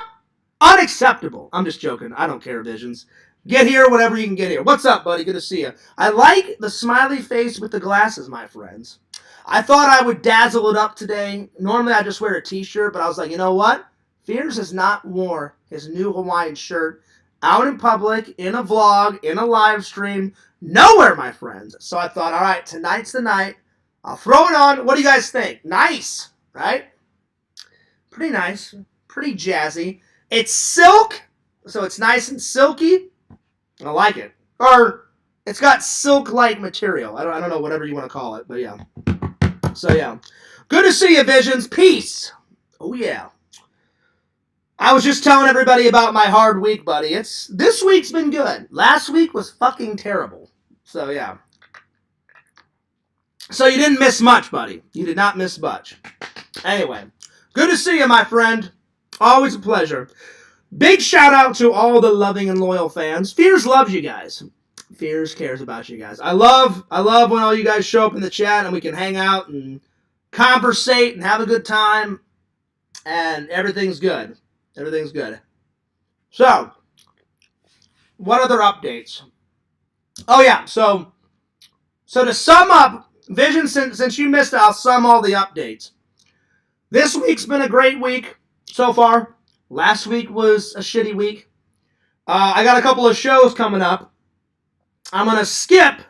Unacceptable. I'm just joking. I don't care, Visions. Get here whenever you can get here. What's up, buddy? Good to see you. I like the smiley face with the glasses, my friends. I thought I would dazzle it up today. Normally I just wear a t-shirt, but I was like, you know what? Fears has not worn his new Hawaiian shirt out in public, in a vlog, in a live stream, nowhere, my friends. So I thought, all right, tonight's the night. I'll throw it on. What do you guys think? Nice, right? Pretty nice. Pretty jazzy. It's silk, so it's nice and silky. I like it. Or it's got silk-like material. I don't know, whatever you want to call it, but yeah. So yeah. Good to see you, Visions. Peace. Oh yeah. I was just telling everybody about my hard week, buddy. This week's been good. Last week was fucking terrible. So yeah. So you didn't miss much, buddy. You did not miss much. Anyway, good to see you, my friend. Always a pleasure. Big shout out to all the loving and loyal fans. Fears loves you guys. Fears cares about you guys. I love when all you guys show up in the chat and we can hang out and conversate and have a good time. And everything's good. Everything's good. So, what other updates? Oh yeah, so to sum up, Vision, since you missed it, I'll sum all the updates. This week's been a great week so far. Last week was a shitty week. I got a couple of shows coming up. I'm going to skip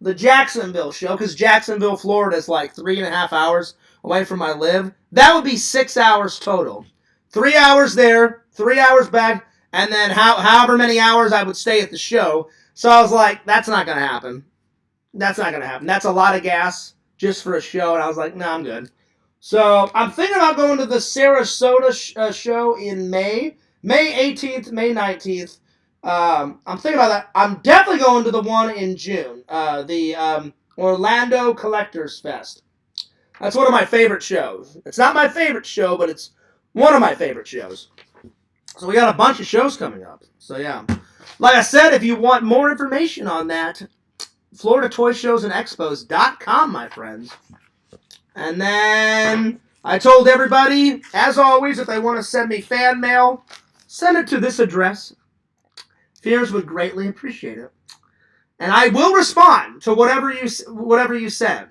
the Jacksonville show because Jacksonville, Florida is like 3.5 hours away from where I live. That would be 6 hours total. 3 hours there, 3 hours back, and then however many hours I would stay at the show. So I was like, that's not going to happen. That's not going to happen. That's a lot of gas just for a show. And I was like, no, I'm good. So I'm thinking about going to the Sarasota show in May 18th, May 19th. I'm thinking about that. I'm definitely going to the one in June, the Orlando Collectors Fest. That's one of my favorite shows. It's not my favorite show, but it's one of my favorite shows. So we got a bunch of shows coming up. So yeah. Like I said, if you want more information on that, FloridaToyShowsAndExpos.com, my friends. And then I told everybody, as always, if they want to send me fan mail, send it to this address. Fears would greatly appreciate it. And I will respond to whatever you send.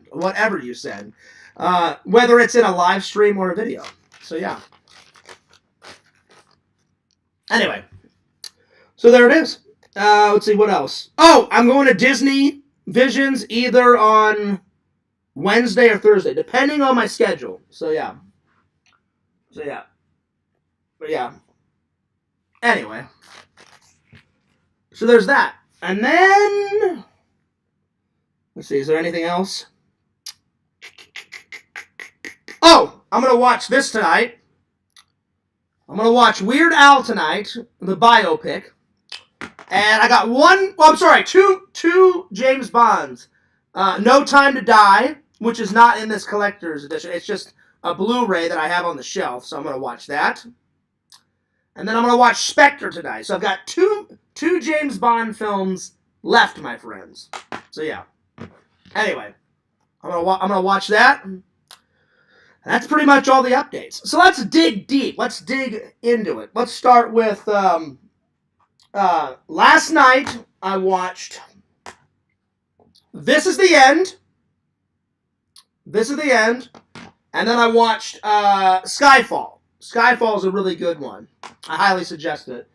Whether it's in a live stream or a video. So yeah. Anyway. So there it is. Let's see, what else? Oh, I'm going to Disney Visions either on Wednesday or Thursday, depending on my schedule. So yeah. But yeah. Anyway. So there's that. And then, let's see, is there anything else? Oh, I'm going to watch this tonight. I'm going to watch Weird Al tonight, the biopic. And I got two James Bonds. No Time to Die, which is not in this collector's edition. It's just a Blu-ray that I have on the shelf, so I'm going to watch that. And then I'm going to watch Spectre tonight. So I've got two James Bond films left, my friends. So yeah. Anyway, I'm gonna watch that. That's pretty much all the updates. So let's dig deep. Let's dig into it. Let's start with last night I watched This Is the End. This Is the End. And then I watched Skyfall. Skyfall is a really good one. I highly suggest it.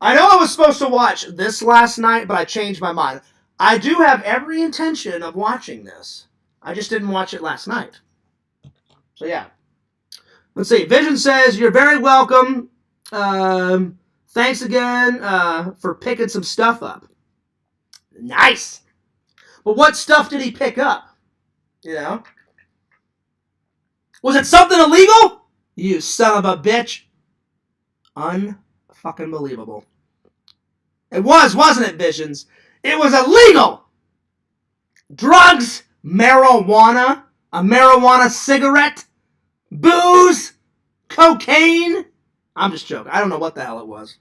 I know I was supposed to watch this last night, but I changed my mind. I do have every intention of watching this. I just didn't watch it last night. So yeah. Let's see. Vision says, you're very welcome. Thanks again for picking some stuff up. Nice. But what stuff did he pick up? You know? Was it something illegal? You son of a bitch. Unfucking believable. It wasn't it, Visions? It was illegal. Drugs, marijuana, a marijuana cigarette, booze, cocaine. I'm just joking. I don't know what the hell it was.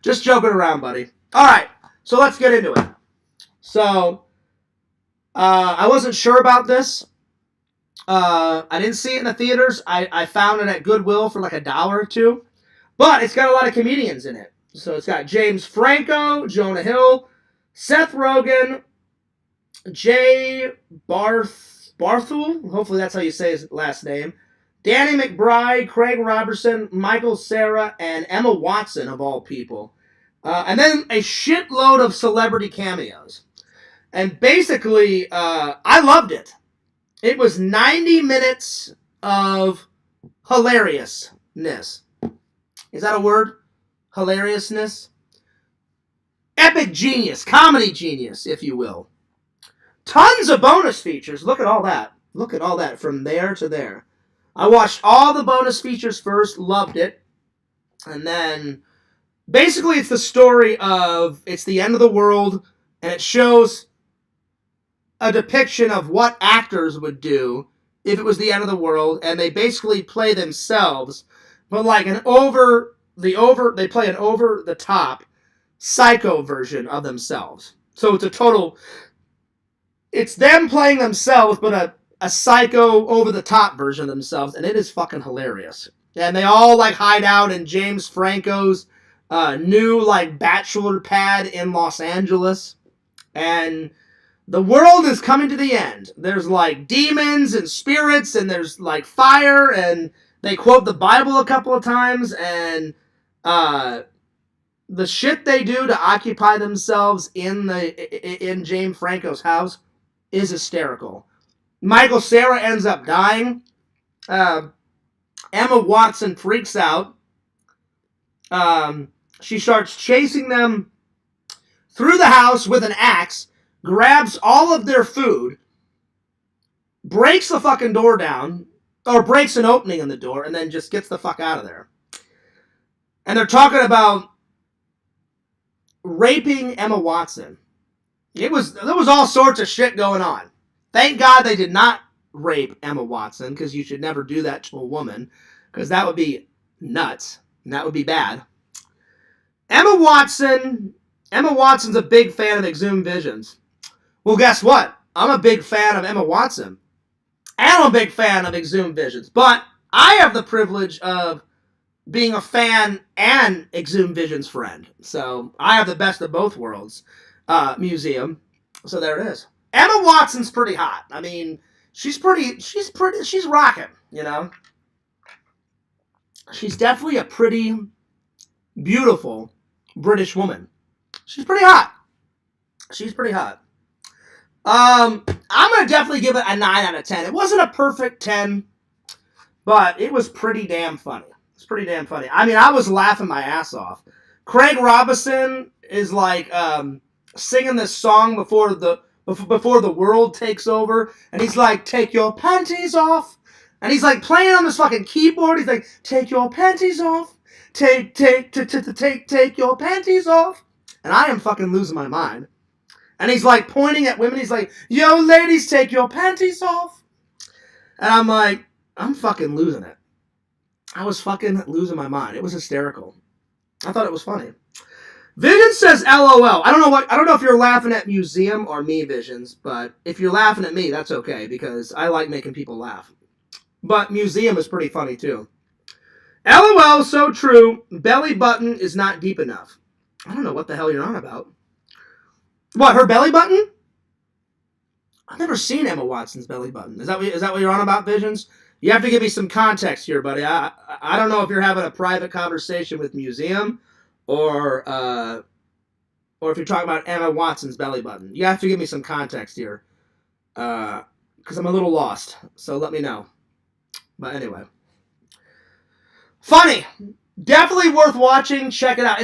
Just joking around, buddy. All right, so let's get into it. So, I wasn't sure about this. I didn't see it in the theaters. I found it at Goodwill for like $1 or $2. But it's got a lot of comedians in it. So it's got James Franco, Jonah Hill, Seth Rogen, Jay Barthel, hopefully that's how you say his last name, Danny McBride, Craig Robertson, Michael Cera, and Emma Watson, of all people. And then a shitload of celebrity cameos. And basically, I loved it. It was 90 minutes of hilariousness. Is that a word? Hilariousness? Epic genius. Comedy genius, if you will. Tons of bonus features. Look at all that. Look at all that from there to there. I watched all the bonus features first. Loved it. And then, basically, it's the story of, it's the end of the world, and it shows a depiction of what actors would do if it was the end of the world, and they basically play themselves, but like they play an over the top psycho version of themselves. So it's them playing themselves, but a psycho over the top version of themselves, and it is fucking hilarious. And they all like hide out in James Franco's new like bachelor pad in Los Angeles, and the world is coming to the end. There's like demons and spirits, and there's like fire, and they quote the Bible a couple of times, and the shit they do to occupy themselves in James Franco's house is hysterical. Michael Cera ends up dying. Emma Watson freaks out. She starts chasing them through the house with an axe, grabs all of their food, breaks the fucking door down, or breaks an opening in the door, and then just gets the fuck out of there. And they're talking about raping Emma Watson. There was all sorts of shit going on. Thank God they did not rape Emma Watson, because you should never do that to a woman, because that would be nuts, and that would be bad. Emma Watson's a big fan of Exhumed Visions. Well, guess what? I'm a big fan of Emma Watson, and I'm a big fan of Exhumed Visions, but I have the privilege of being a fan and Exhumed Visions friend. So I have the best of both worlds museum. So there it is. Emma Watson's pretty hot. I mean, she's rocking, you know. She's definitely a pretty beautiful British woman. She's pretty hot. I'm going to definitely give it a 9 out of 10. It wasn't a perfect 10, but it was pretty damn funny. It's pretty damn funny. I mean, I was laughing my ass off. Craig Robinson is like singing this song before the world takes over, and he's like, "Take your panties off," and he's like playing on this fucking keyboard. He's like, "Take your panties off, take your panties off," and I am fucking losing my mind. And he's like pointing at women. He's like, "Yo, ladies, take your panties off," and I'm like, I'm fucking losing it. I was fucking losing my mind. It was hysterical. I thought it was funny. Vision says LOL. I don't know if you're laughing at Museum or me, Visions, but if you're laughing at me, that's okay, because I like making people laugh. But Museum is pretty funny too. LOL, so true. Belly button is not deep enough. I don't know what the hell you're on about. What, her belly button? I've never seen Emma Watson's belly button. Is that what you're on about, Visions? You have to give me some context here, buddy. I don't know if you're having a private conversation with Museum, or if you're talking about Emma Watson's belly button. You have to give me some context here, because I'm a little lost. So let me know. But anyway, funny, definitely worth watching. Check it out.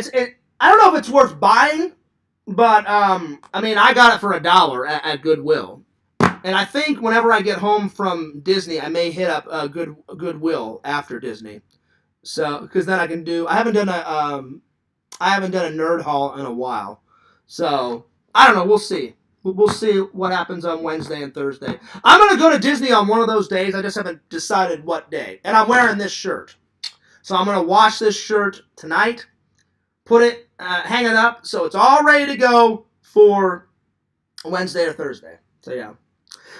I don't know if it's worth buying, but I mean, I got it for $1 at Goodwill. And I think whenever I get home from Disney, I may hit up Goodwill after Disney. So, because then I can do. I haven't done a nerd haul in a while. So I don't know. We'll see. We'll see what happens on Wednesday and Thursday. I'm gonna go to Disney on one of those days. I just haven't decided what day. And I'm wearing this shirt, so I'm gonna wash this shirt tonight. Put it, hang it up, so it's all ready to go for Wednesday or Thursday. So yeah.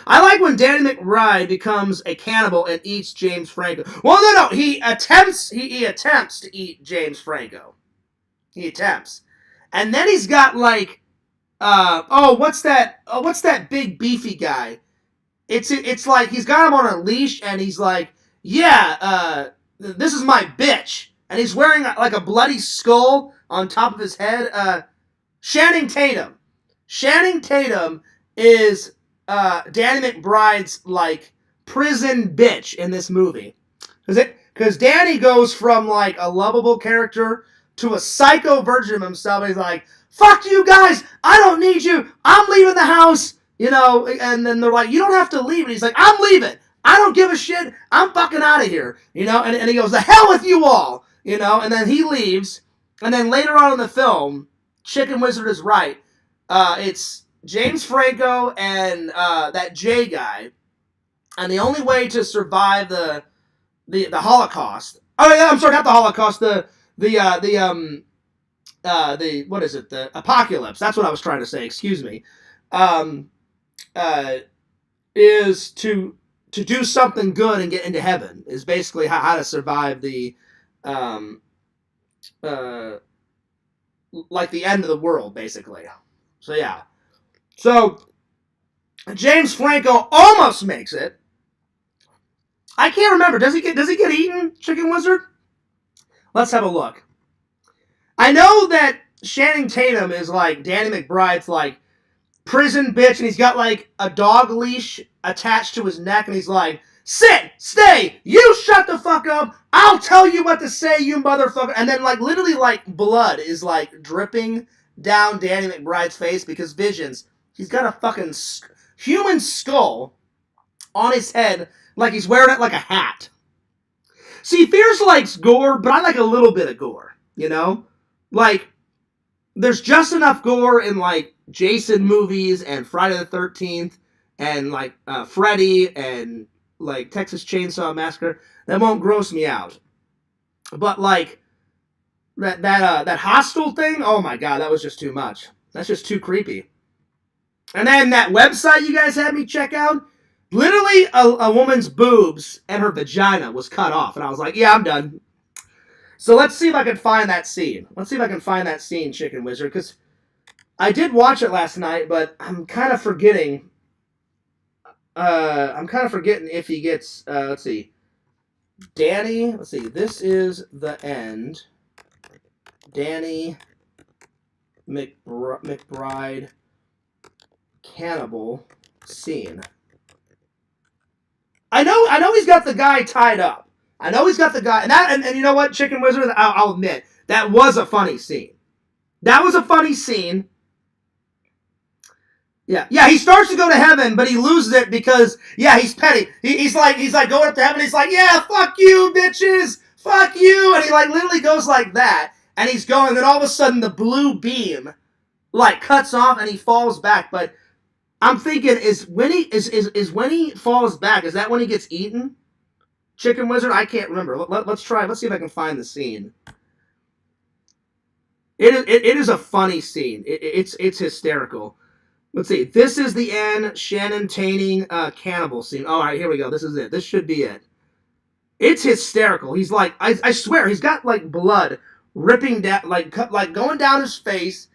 I like when Danny McBride becomes a cannibal and eats James Franco. Well, no, he attempts to eat James Franco. He attempts. And then he's got like, what's that big beefy guy? It's like he's got him on a leash, and he's like, yeah, this is my bitch. And he's wearing like a bloody skull on top of his head. Channing Tatum. Channing Tatum is Danny McBride's like prison bitch in this movie, because Danny goes from like a lovable character to a psycho version of himself. He's like, "Fuck you guys, I don't need you, I'm leaving the house," you know. And then they're like, "You don't have to leave," and he's like, "I'm leaving, I don't give a shit, I'm fucking out of here," you know. And he goes, "The hell with you all," you know. And then he leaves. And then later on in the film, Chicken Wizard is right. It's James Franco and that Jay guy, And the only way to survive the Holocaust. Oh yeah, I'm sorry, not the Holocaust. The what is it? The apocalypse. That's what I was trying to say. Excuse me. Um, is to do something good and get into heaven. Is basically how to survive the like the end of the world, basically. So yeah. So James Franco almost makes it. I can't remember. Does he get eaten, Chicken Wizard? Let's have a look. I know that Channing Tatum is like Danny McBride's like prison bitch, and he's got like a dog leash attached to his neck, and he's like, sit, stay, you shut the fuck up, I'll tell you what to say, you motherfucker. And then like literally like blood is like dripping down Danny McBride's face because Visions, he's got a fucking human skull on his head like he's wearing it like a hat. See, Fierce likes gore, but I like a little bit of gore, you know? Like, there's just enough gore in, like, Jason movies and Friday the 13th and, like, Freddy and, like, Texas Chainsaw Massacre that won't gross me out. But, like, that Hostel thing, oh my god, that was just too much. That's just too creepy. And then that website you guys had me check out, literally a woman's boobs and her vagina was cut off. And I was like, yeah, I'm done. So let's see if I can find that scene. Let's see if I can find that scene, Chicken Wizard, because I did watch it last night, but I'm kind of forgetting. If he gets, let's see. Danny, let's see. This is the end. Danny McBride cannibal scene. I know he's got the guy tied up. I know he's got the guy, and you know what, Chicken Wizard, I'll admit, that was a funny scene. That was a funny scene. Yeah, he starts to go to heaven, but he loses it because, yeah, he's petty. He's like going up to heaven, he's like, yeah, fuck you, bitches, fuck you, and he like literally goes like that, and he's going, and then all of a sudden the blue beam, like, cuts off, and he falls back, but I'm thinking, is when he falls back, is that when he gets eaten? Chicken Wizard? I can't remember. Let's try. Let's see if I can find the scene. It is a funny scene. It's hysterical. Let's see. This is the end. Shannon Tainting cannibal scene. All right, here we go. This is it. This should be it. It's hysterical. He's like, I swear, he's got like blood ripping down, like going down his face.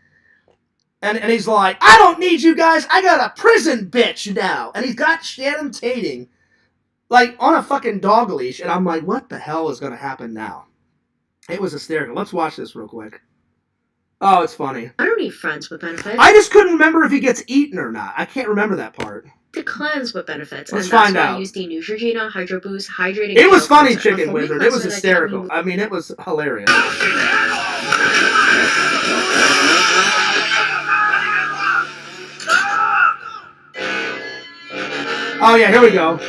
And he's like, I don't need you guys. I got a prison bitch now. And he's got Shannon Tating, like, on a fucking dog leash. And I'm like, what the hell is going to happen now? It was hysterical. Let's watch this real quick. Oh, it's funny. I don't need friends with benefits. I just couldn't remember if he gets eaten or not. I can't remember that part. To cleanse with benefits. Let's find out. I use the Neutrogena Hydro Boost Hydrating. It was funny, Chicken Wizard. It was hysterical. I mean, it was hilarious. Oh, yeah, here we go.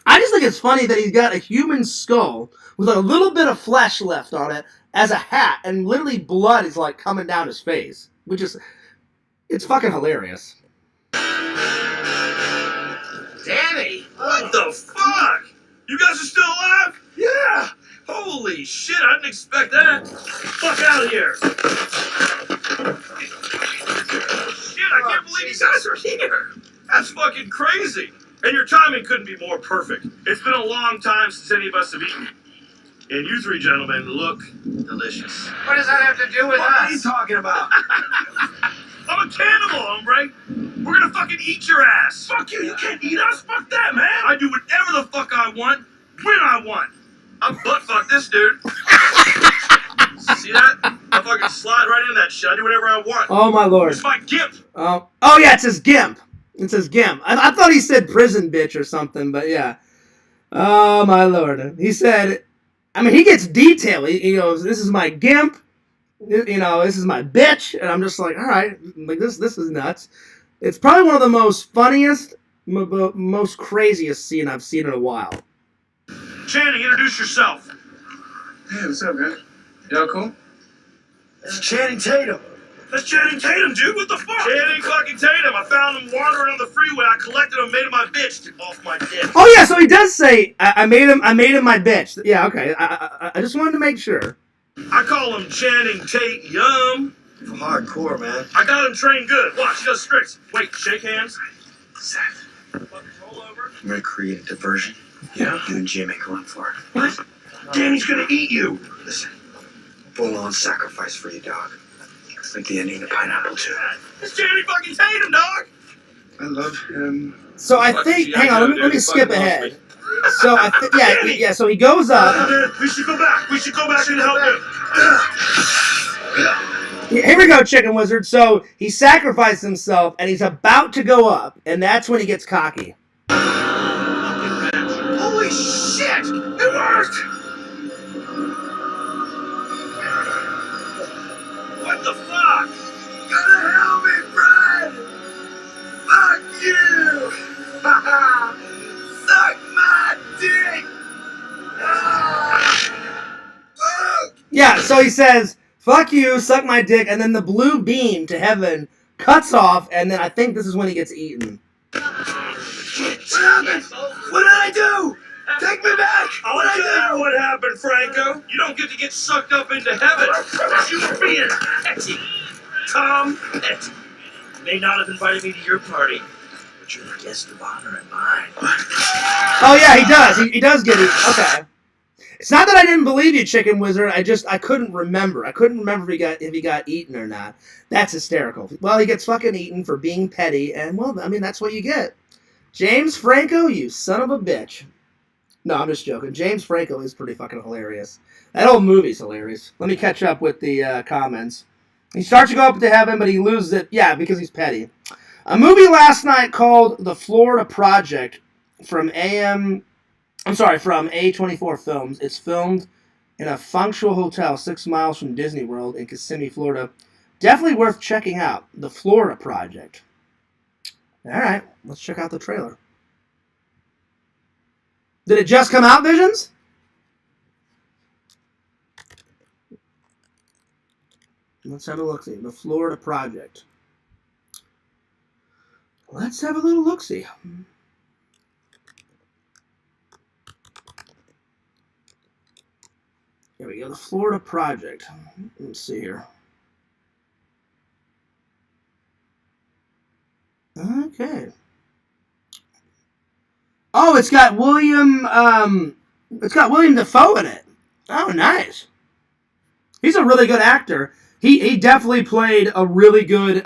I just think it's funny that he's got a human skull with a little bit of flesh left on it as a hat, and literally blood is like coming down his face, which is, it's fucking hilarious. Danny, what the fuck? You guys are still alive? Yeah. Holy shit, I didn't expect that. Fuck out of here. Shit, I can't believe you guys are here. That's fucking crazy. And your timing couldn't be more perfect. It's been a long time since any of us have eaten. And you three gentlemen look delicious. What does that have to do with us? What are you talking about? I'm a cannibal, hombre. We're gonna fucking eat your ass. Fuck you, you can't eat us. Fuck that, man. I do whatever the fuck I want, when I want. I'm butt fuck this dude. See that? I fucking slide right into that shit. I do whatever I want. Oh my lord. It's my gimp. Oh yeah, it says gimp. It says gimp. I thought he said prison bitch or something, but yeah. Oh my lord. He said, I mean, he gets detail. He goes, this is my gimp. You know, this is my bitch. And I'm just like, all right, like this is nuts. It's probably one of the most funniest, most craziest scene I've seen in a while. Channing, introduce yourself. Hey, what's up, man? Y'all cool? It's Channing Tatum. That's Channing Tatum, dude. What the fuck? Channing fucking Tatum. I found him wandering on the freeway. I collected him, made him my bitch. Took off my dick. Oh yeah, so he does say I made him my bitch. Yeah, okay. I just wanted to make sure. I call him Channing Tate Yum. Hardcore, man. I got him trained good. Watch, he does tricks. Wait, shake hands. Seth, Roll over. I'm gonna create a diversion. Yeah? You and Jay make a run for it. What? Danny's gonna eat you. Listen, full-on sacrifice for you, dog. It's like the ending of Pineapple 2. It's Channing fucking Tatum, dog. I love him. So I think, hang on, let me skip ahead. So I think, yeah. So he goes up. We should go back. We should go back and help him. Here we go, Chicken Wizard. So he sacrificed himself, and he's about to go up, and that's when he gets cocky. Holy shit! It worked! What the fuck? Gotta help me, Fred! Fuck you! Suck my dick! Yeah, so he says, fuck you, suck my dick, and then the blue beam to heaven cuts off, and then I think this is when he gets eaten. What happened? What did I do? Take me back! What did I do? What happened, Franco? You don't get to get sucked up into heaven. You were being petty. Tom Petty. You may not have invited me to your party, but you're the guest of honor at mine. Oh yeah, he does. He does get eaten. Okay. It's not that I didn't believe you, Chicken Wizard. I couldn't remember. I couldn't remember if he got eaten or not. That's hysterical. Well, he gets fucking eaten for being petty, and well, I mean that's what you get. James Franco, you son of a bitch. No, I'm just joking. James Franco is pretty fucking hilarious. That whole movie's hilarious. Let me catch up with the comments. He starts to go up to heaven, but he loses it. Yeah, because he's petty. A movie last night called The Florida Project from A24 Films. It's filmed in a functional hotel 6 miles from Disney World in Kissimmee, Florida. Definitely worth checking out. The Florida Project. All right, let's check out the trailer. Did it just come out, Visions? Let's have a look-see. The Florida Project. Let's have a little look-see. Here we go. The Florida Project. Let's see here. Okay. Oh, it's got William Dafoe in it. Oh, nice. He's a really good actor. He definitely played a really good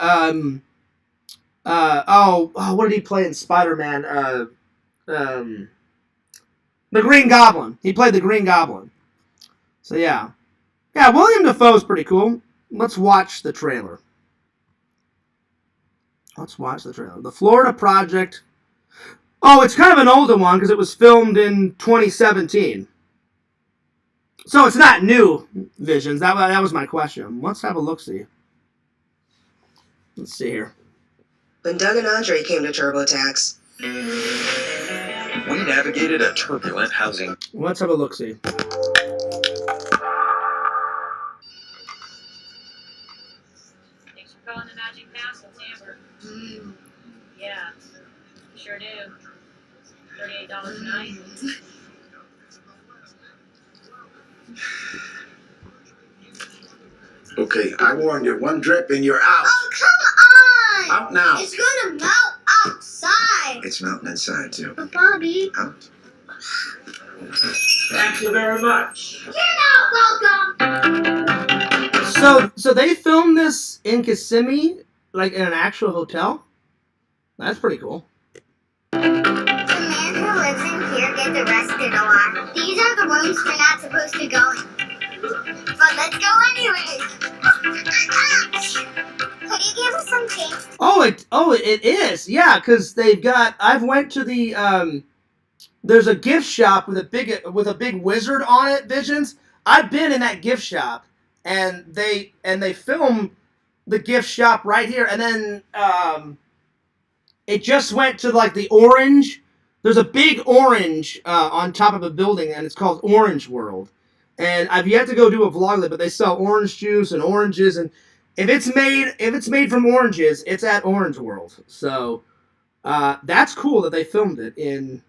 what did he play in Spider-Man? The Green Goblin. He played the Green Goblin. So yeah. Yeah, William Dafoe's pretty cool. Let's watch the trailer. The Florida Project. Oh, it's kind of an older one because it was filmed in 2017. So it's not new, Visions. That was my question. Let's have a look-see. Let's see here. When Doug and Andre came to TurboTax, We navigated a turbulent housing. Let's have a look-see. Thanks for calling the Magic Castle, Amber. Yeah, sure do. $38 a night. Okay, I warned you. One drip and you're out. Oh, come on! Out now. It's gonna melt outside. It's melting inside too. But Bobby, Out. Thank you very much. you're not welcome. So they filmed this in Kissimmee, like in an actual hotel? That's pretty cool. The man who lives in here gets arrested a lot. These are the rooms we're not supposed to go in. But let's go anyway. Could you give us some change? It is. Yeah, because they've got. I've went to the there's a gift shop with a big wizard on it. Visions. I've been in that gift shop, and they film the gift shop right here, and then it just went to like the orange there's a big orange on top of a building, and it's called Orange World. And I've yet to go do a vlog there, but they sell orange juice and oranges, and if it's made from oranges, it's at Orange World. So that's cool that they filmed it in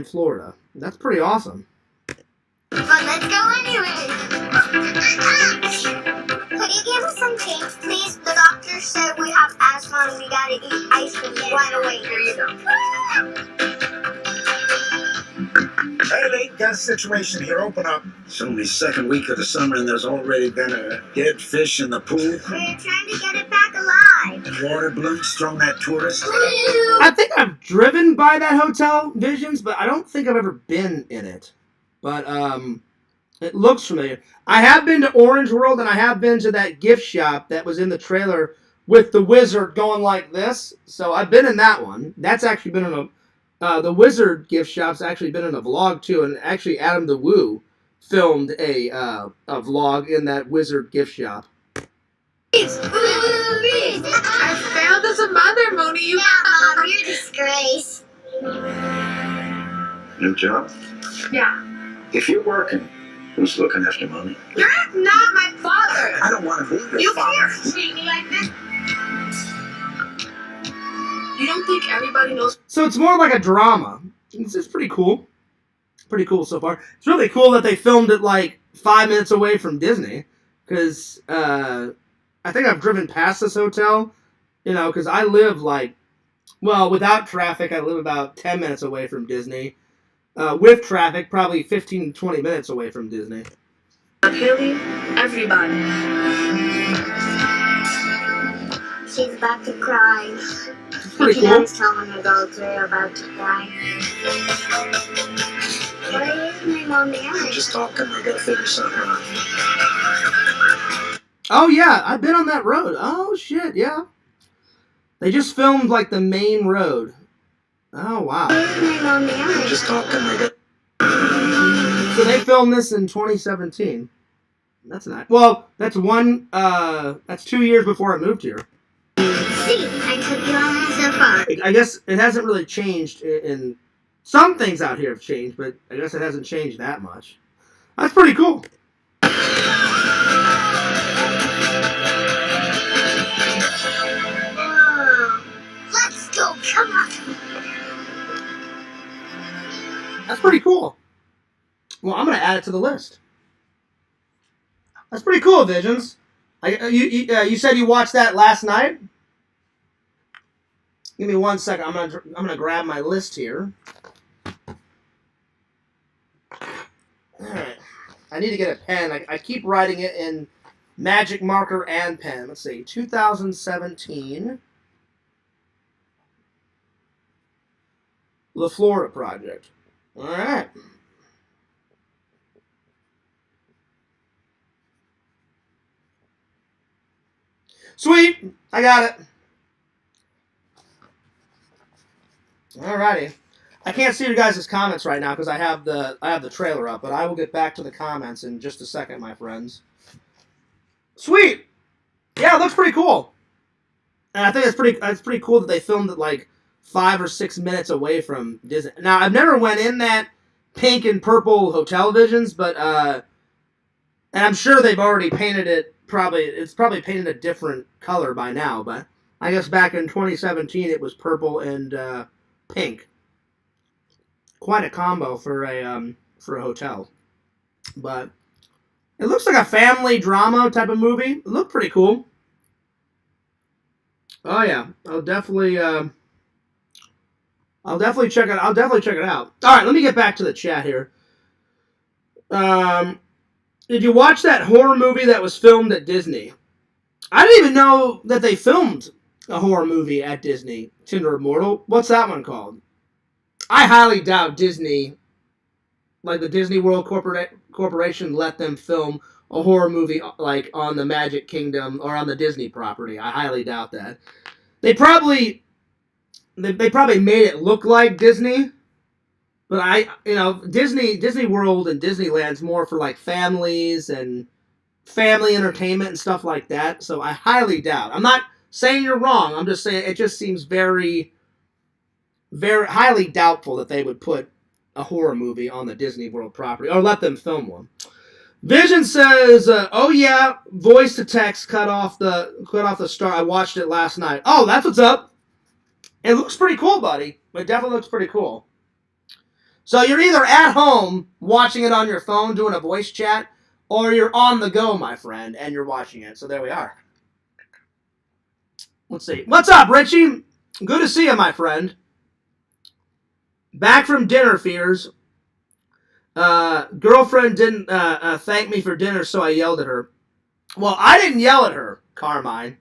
Florida. That's pretty awesome. But let's go anyway. Could you give us some change, please? The doctor said we have asthma and we gotta eat ice cream right away. Here you go. Hey, Lee, got a situation here. Open up. It's only second week of the summer and there's already been a dead fish in the pool. We're trying to get it back alive. And water balloons thrown at tourists. I think I've driven by that hotel, Visions, but I don't think I've ever been in it. But it looks familiar. I have been to Orange World, and I have been to that gift shop that was in the trailer with the wizard going like this. So I've been in that one. That's actually been in a... the wizard gift shop's actually been in a vlog, too. And actually, Adam the Woo filmed a vlog in that wizard gift shop. I failed as a mother, Moni. You Mom, you're a disgrace. New job? Yeah. If you're working, who's looking after mommy? You're not my father. I don't want to be your You father. can't treat me like this. You don't think everybody knows? So it's more like a drama. It's pretty cool. Pretty cool so far. It's really cool that they filmed it like 5 minutes away from Disney. Because I think I've driven past this hotel. You know, because I live like... Well, without traffic, I live about 10 minutes away from Disney. With traffic, probably 15 to 20 minutes away from Disney. Apparently, everybody. She's about to cry. Pretty cool. Dad's telling her girls they're about to cry. Why is my mom yelling? Just talking, I gotta figure something out. Oh, yeah, I've been on that road. Oh, shit, yeah. They just filmed, like, the main road. Oh, wow. Why is my mom yelling? Just talking, I got... So they filmed this in 2017. That's nice. Well, that's 2 years before I moved here. See, I took you on so far. I guess it hasn't really changed in some things out here have changed, but I guess it hasn't changed that much. That's pretty cool. Let's go, come on. That's pretty cool. Well, I'm going to add it to the list. That's pretty cool, Visions. You said you watched that last night? Give me 1 second. I'm gonna grab my list here. All right. I need to get a pen. I keep writing it in magic marker and pen. Let's see. 2017. The Florida Project. All right. Sweet. I got it. Alrighty. I can't see your guys' comments right now because I have the trailer up, but I will get back to the comments in just a second, my friends. Sweet. Yeah, it looks pretty cool. And I think it's pretty cool that they filmed it like 5 or 6 minutes away from Disney. Now, I've never went in that pink and purple hotel Visions, but and I'm sure they've already painted it. It's probably painted a different color by now, but I guess back in 2017 it was purple and pink. Quite a combo for a hotel. But it looks like a family drama type of movie. It looked pretty cool. Oh yeah, I'll definitely check it. I'll definitely check it out. All right, let me get back to the chat here. Did you watch that horror movie that was filmed at Disney? I didn't even know that they filmed a horror movie at Disney. Tinder Immortal. What's that one called? I highly doubt Disney, like the Disney World Corporation, let them film a horror movie like on the Magic Kingdom or on the Disney property. I highly doubt that. They probably made it look like Disney, but Disney World and Disneyland's more for like families and family entertainment and stuff like that. So I highly doubt. I'm not saying you're wrong. I'm just saying it just seems very very highly doubtful that they would put a horror movie on the Disney World property or let them film one. Vision says, "Oh yeah, voice to text cut off the star. I watched it last night. Oh, that's what's up. It looks pretty cool, buddy. It definitely looks pretty cool. So you're either at home watching it on your phone doing a voice chat, or you're on the go, my friend, and you're watching it. So there we are. Let's see. What's up, Richie? Good to see you, my friend. Back from dinner, Fears. Girlfriend didn't thank me for dinner, so I yelled at her. Well, I didn't yell at her, Carmine.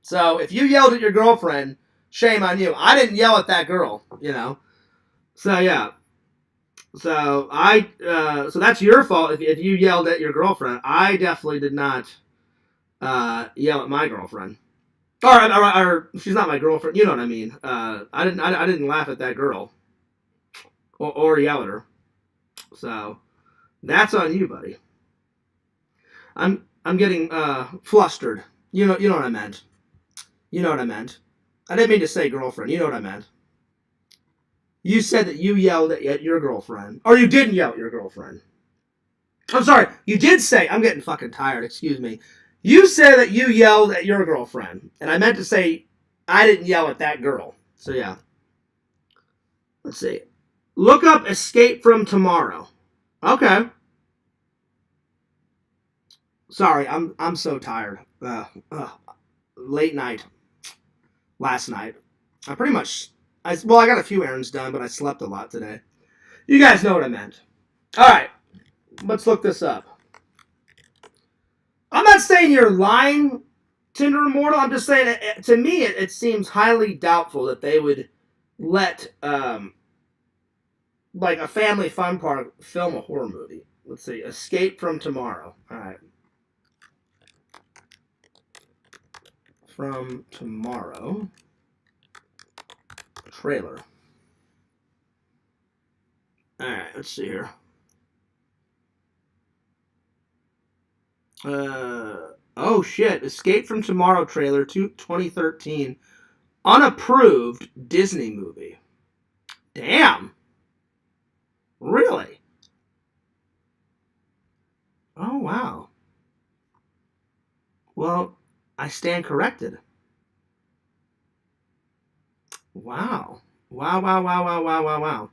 So if you yelled at your girlfriend, shame on you. I didn't yell at that girl, you know. So yeah. So so that's your fault if you yelled at your girlfriend. I definitely did not yell at my girlfriend. Or she's not my girlfriend. You know what I mean. I didn't laugh at that girl or yell at her. So that's on you, buddy. I'm getting flustered. You know what I meant. You know what I meant. I didn't mean to say girlfriend. You know what I meant. You said that you yelled at your girlfriend. Or you didn't yell at your girlfriend. I'm sorry. You did say, I'm getting fucking tired. Excuse me. You said that you yelled at your girlfriend. And I meant to say, I didn't yell at that girl. So yeah. Let's see. Look up Escape from Tomorrow. Okay. Sorry, I'm so tired. Late night. Last night. I got a few errands done, but I slept a lot today. You guys know what I meant. Alright. Let's look this up. I'm not saying you're lying, Tinder Immortal. I'm just saying, to me, it seems highly doubtful that they would let, like, a family fun park film a horror movie. Let's see. Escape from Tomorrow. Alright. From Tomorrow. Trailer. Alright, let's see here. Oh shit. Escape from Tomorrow trailer 2013. Unapproved Disney movie. Damn. Really? Oh wow. Well, I stand corrected. Wow. Wow.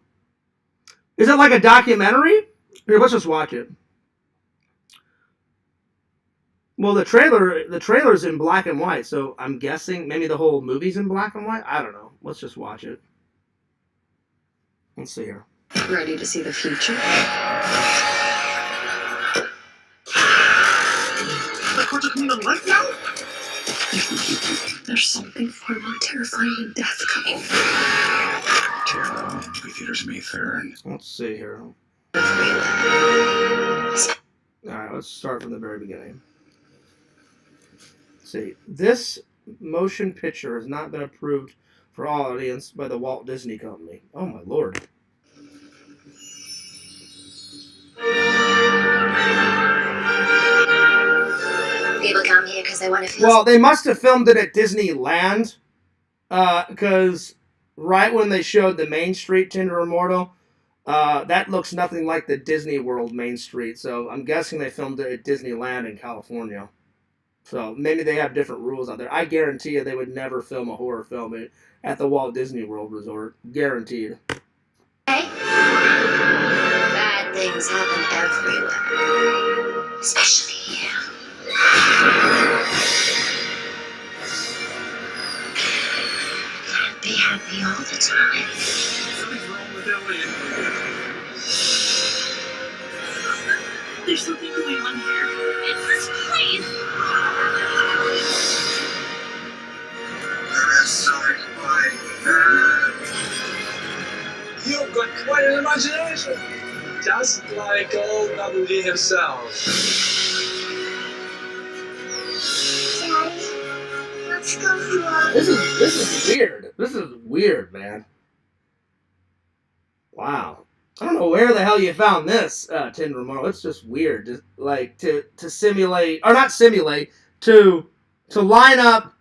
Is it like a documentary? Here, let's just watch it. Well, the trailer's in black and white, so I'm guessing maybe the whole movie's in black and white? I don't know. Let's just watch it. Let's see here. Ready to see the future? The courts are coming to life now? There's something far more terrifying than death coming. Terrible. Movie theaters May 3rd. Let's see here. Alright, let's start from the very beginning. Let's see. This motion picture has not been approved for all audience by the Walt Disney Company. Oh my lord. People come here because they want to feel. Well, they must have filmed it at Disneyland, because right when they showed the Main Street Tinder Immortal, that looks nothing like the Disney World Main Street. So I'm guessing they filmed it at Disneyland in California. So maybe they have different rules out there. I guarantee you they would never film a horror film at the Walt Disney World Resort. Guaranteed. Bad things happen everywhere, especially here. Can't be happy all the time. Something's wrong with Elliot. There's something going on here. It's this place. There is something like that. You've got quite an imagination. Just like old WD himself. Daddy, let's go for a This is weird. This is weird, man. Wow. I don't know where the hell you found this, Tinder Immortal. It's just weird. Just, like, to simulate, or not simulate, to line up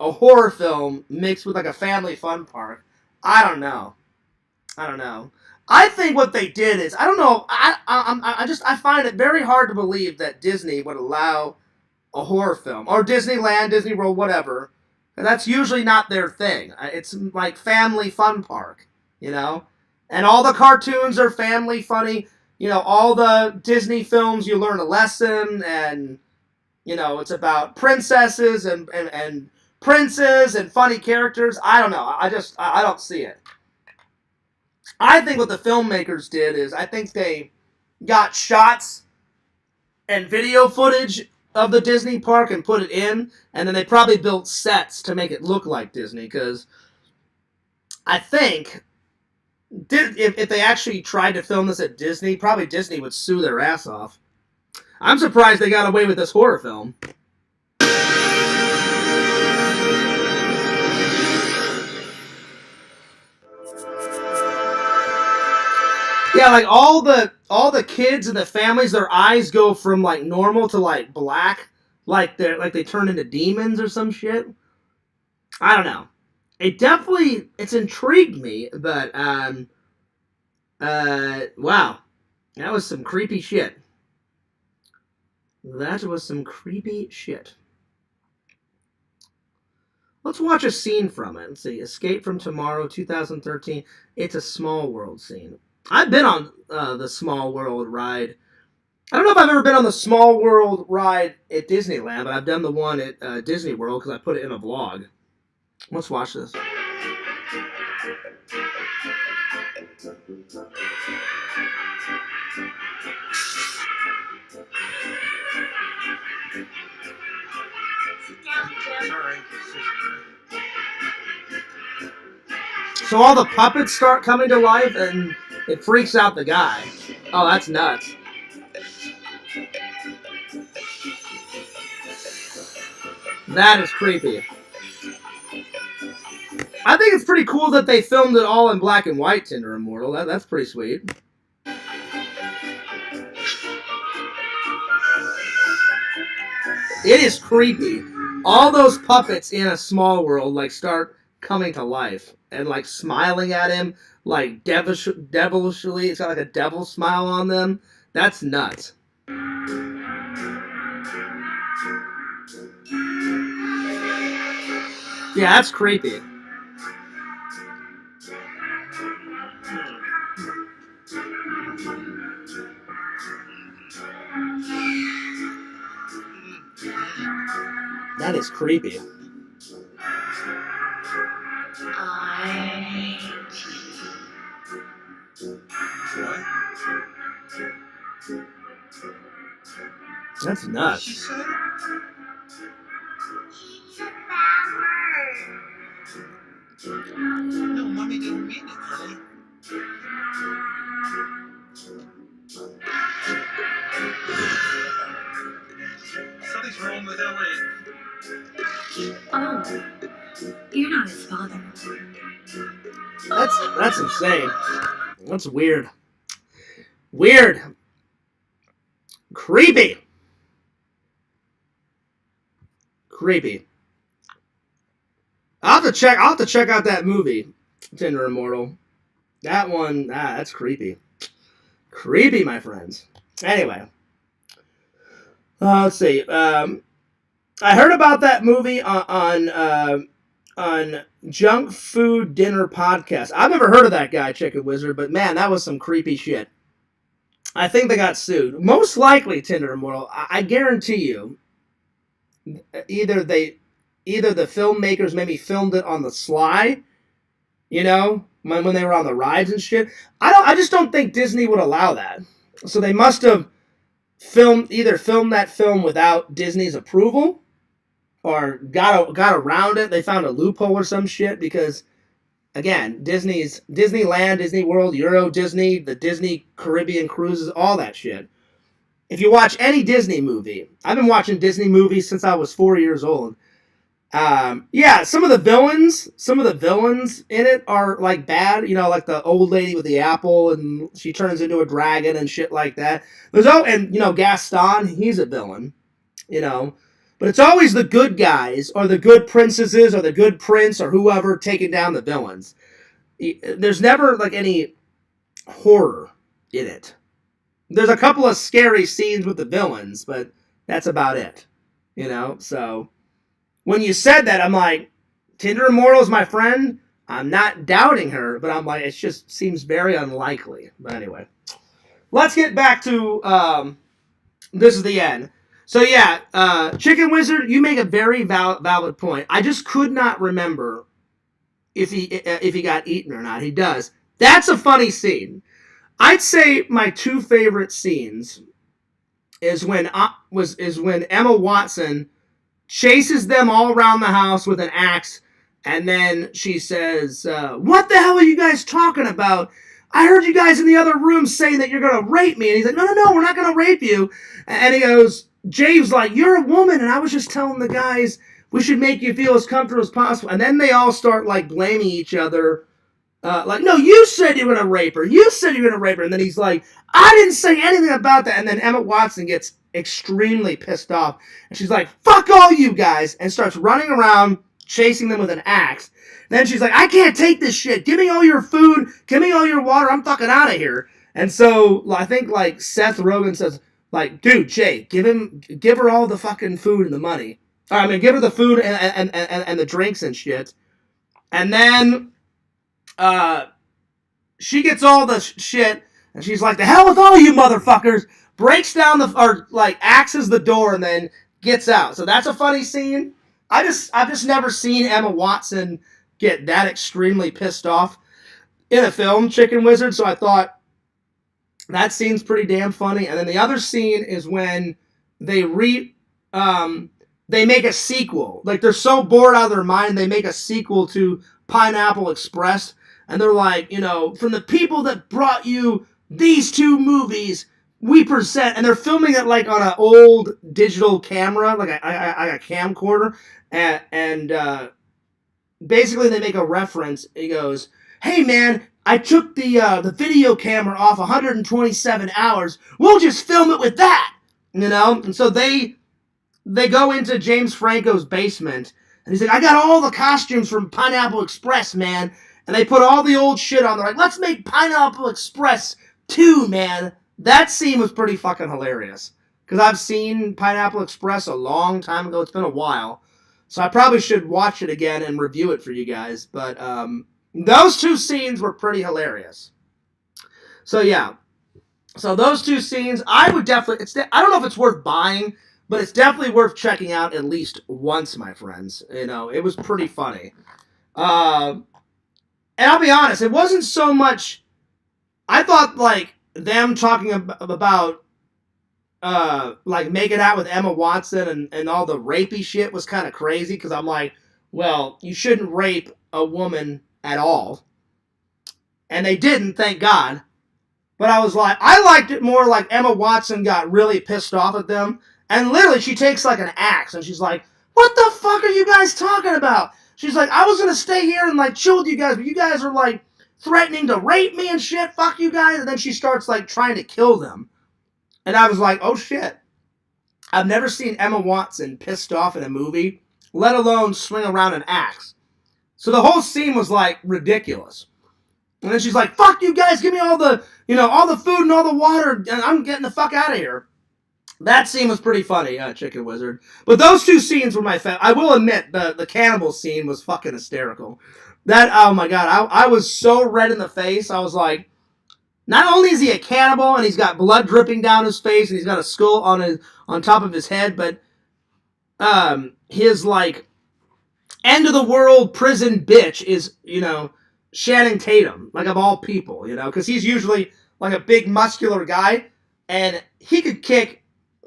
a horror film mixed with, like, a family fun park. I don't know. I think what they did is, I don't know. I find it very hard to believe that Disney would allow a horror film, or Disneyland, Disney World, whatever. That's usually not their thing. It's like family fun park, you know? And all the cartoons are family funny. You know, all the Disney films, you learn a lesson, and, you know, it's about princesses and princes and funny characters. I don't know. I don't see it. I think what the filmmakers did is, I think they got shots and video footage of the Disney park and put it in, and then they probably built sets to make it look like Disney, because I think if they actually tried to film this at Disney, probably Disney would sue their ass off. I'm surprised they got away with this horror film. Yeah, like all the kids and the families, their eyes go from like normal to like black, like they turn into demons or some shit. I don't know. It's intrigued me, but wow, that was some creepy shit. Let's watch a scene from it. Let's see. Escape from Tomorrow, 2013. It's a Small World scene. I've been on the Small World ride. I don't know if I've ever been on the Small World ride at Disneyland, but I've done the one at Disney World because I put it in a vlog. Let's watch this. So all the puppets start coming to life, and it freaks out the guy. Oh, that's nuts. That is creepy. I think it's pretty cool that they filmed it all in black and white, Tinder Immortal. That's pretty sweet. It is creepy. All those puppets in a Small World like start coming to life and like smiling at him like devilishly. It's got like a devil smile on them. That's nuts. Yeah, that's creepy. That is creepy. That's nuts. No, mommy didn't mean it, honey. Something's wrong with Elliot. Oh, you're not his father. That's insane. That's weird. Weird. Creepy. I'll have to check out that movie, Tinder Immortal. That one, that's creepy. Creepy, my friends. Anyway. Let's see. I heard about that movie on Junk Food Dinner Podcast. I've never heard of that guy, Chicken Wizard, but man, that was some creepy shit. I think they got sued. Most likely, Tinder Immortal. I guarantee you, either the filmmakers maybe filmed it on the sly, you know, when they were on the rides and shit. I just don't think Disney would allow that. So they must have filmed that film without Disney's approval, or got around it. They found a loophole or some shit, because again, Disneyland, Disney World, Euro Disney, the Disney Caribbean cruises, all that shit. If you watch any Disney movie, I've been watching Disney movies since I was 4 years old. Yeah, some of the villains in it are like bad, you know, like the old lady with the apple and she turns into a dragon and shit like that. And you know, Gaston, he's a villain, you know, but it's always the good guys or the good princesses or the good prince or whoever taking down the villains. there's never like any horror in it. There's a couple of scary scenes with the villains, but that's about it. You know, so when you said that, I'm like, Tinder Immortal is my friend. I'm not doubting her, but I'm like, it just seems very unlikely. But anyway, let's get back to this is the end. So yeah, Chicken Wizard, you make a very valid point. I just could not remember if he got eaten or not. He does. That's a funny scene. I'd say my two favorite scenes is when Emma Watson chases them all around the house with an axe, and then she says, "What the hell are you guys talking about? I heard you guys in the other room saying that you're gonna rape me." And he's like, "No, we're not gonna rape you." And he goes, James, like, "You're a woman, and I was just telling the guys we should make you feel as comfortable as possible." And then they all start like blaming each other. Like, "No, you said you were going to rape her. You said you were going to rape her." And then he's like, "I didn't say anything about that." And then Emma Watson gets extremely pissed off. And she's like, "Fuck all you guys." And starts running around, chasing them with an axe. Then she's like, "I can't take this shit. Give me all your food. Give me all your water. I'm fucking out of here." And so I think like Seth Rogen says, like, "Dude, Jay, give her all the fucking food and the money. I mean, give her the food and the drinks and shit." And then she gets all the shit, and she's like, "The hell with all you motherfuckers!" Breaks down axes the door, and then gets out. So that's a funny scene. I've just never seen Emma Watson get that extremely pissed off in a film, Chicken Wizard. So I thought that scene's pretty damn funny. And then the other scene is when they make a sequel. Like, they're so bored out of their mind, they make a sequel to Pineapple Express. And they're like, "From the people that brought you these two movies, we present," and they're filming it like on an old digital camera, like a camcorder, and basically they make a reference. He goes, "Hey man, I took the video camera off 127 hours. We'll just film it with that," And so they go into James Franco's basement, and he's like, "I got all the costumes from Pineapple Express, man." And they put all the old shit on. They're like, "Let's make Pineapple Express 2, man." That scene was pretty fucking hilarious. Because I've seen Pineapple Express a long time ago. It's been a while. So I probably should watch it again and review it for you guys. But those two scenes were pretty hilarious. So yeah. So those two scenes, I would definitely... I don't know if it's worth buying, but it's definitely worth checking out at least once, my friends. It was pretty funny. And I'll be honest, it wasn't so much... I thought, like, them talking about like, making out with Emma Watson and all the rapey shit was kind of crazy, because I'm like, well, you shouldn't rape a woman at all. And they didn't, thank God. But I was like, I liked it more like Emma Watson got really pissed off at them. And literally, she takes, like, an axe, and she's like, "What the fuck are you guys talking about?" She's like, "I was going to stay here and, like, chill with you guys, but you guys are, like, threatening to rape me and shit. Fuck you guys." And then she starts, like, trying to kill them. And I was like, oh, shit. I've never seen Emma Watson pissed off in a movie, let alone swing around an axe. So the whole scene was, like, ridiculous. And then she's like, "Fuck you guys, give me all the, all the food and all the water, and I'm getting the fuck out of here." That scene was pretty funny, Chicken Wizard. But those two scenes were my favorite. I will admit, the cannibal scene was fucking hysterical. Oh my god, I was so red in the face. I was like, not only is he a cannibal and he's got blood dripping down his face and he's got a skull on top of his head, but his, like, end of the world prison bitch is, Channing Tatum, like, of all people, because he's usually like a big muscular guy, and he could kick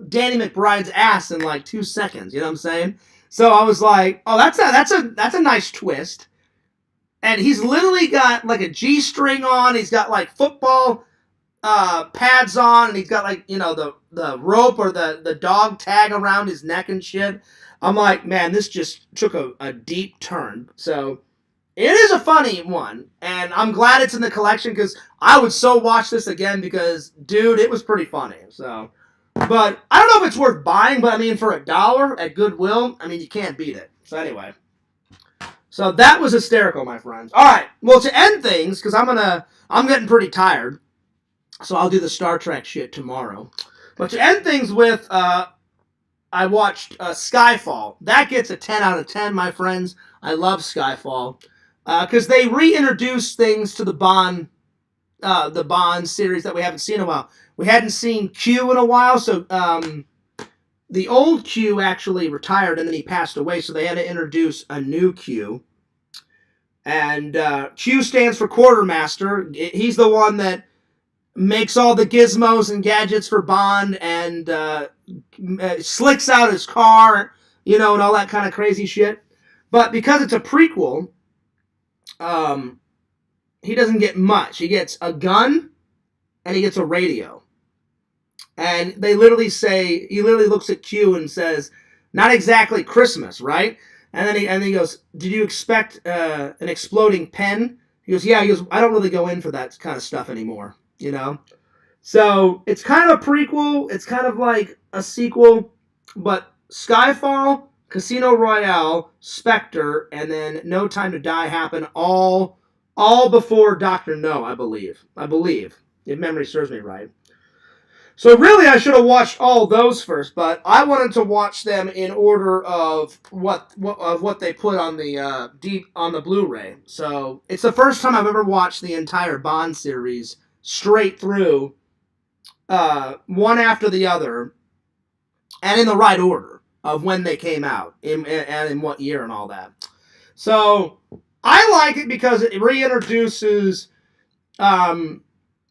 Danny McBride's ass in like 2 seconds. You know what I'm saying? So I was like, oh, that's a nice twist. And he's literally got like a G-string on. He's got like football pads on, and he's got like, the rope or the dog tag around his neck and shit. I'm like, man, this just took a deep turn. So it is a funny one, and I'm glad it's in the collection, because I would so watch this again, because, dude, it was pretty funny. So, but I don't know if it's worth buying, but I mean, for $1 at Goodwill, I mean, you can't beat it. So anyway. So that was hysterical, my friends. All right. Well, to end things, because I'm getting pretty tired, so I'll do the Star Trek shit tomorrow. But to end things with, I watched Skyfall. That gets a 10 out of 10, my friends. I love Skyfall because they reintroduced things to the Bond series that we haven't seen in a while. We hadn't seen Q in a while, so the old Q actually retired and then he passed away, so they had to introduce a new Q. And Q stands for Quartermaster. He's the one that makes all the gizmos and gadgets for Bond and slicks out his car, and all that kind of crazy shit. But because it's a prequel, he doesn't get much. He gets a gun and he gets a radio. And he literally looks at Q and says, "Not exactly Christmas, right?" And then he goes, "Did you expect an exploding pen?" He goes, "Yeah." He goes, "I don't really go in for that kind of stuff anymore." So it's kind of a prequel. It's kind of like a sequel. But Skyfall, Casino Royale, Spectre, and then No Time to Die happen all before Dr. No, I believe. If memory serves me right. So really, I should have watched all those first, but I wanted to watch them in order of what they put on the Blu-ray. So it's the first time I've ever watched the entire Bond series straight through, one after the other, and in the right order of when they came out and in what year and all that. So I like it because it reintroduces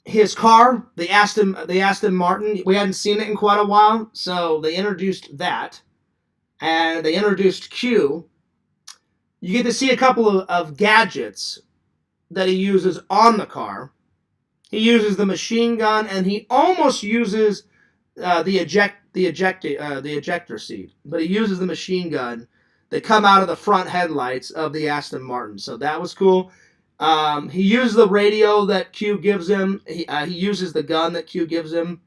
his car, the Aston Martin. We hadn't seen it in quite a while, so they introduced that, and they introduced Q. You get to see a couple of gadgets that he uses on the car. He uses the machine gun, and he almost uses the ejector seat, but he uses the machine gun that come out of the front headlights of the Aston Martin. So that was cool. He uses the radio that Q gives him. He uses the gun that Q gives him,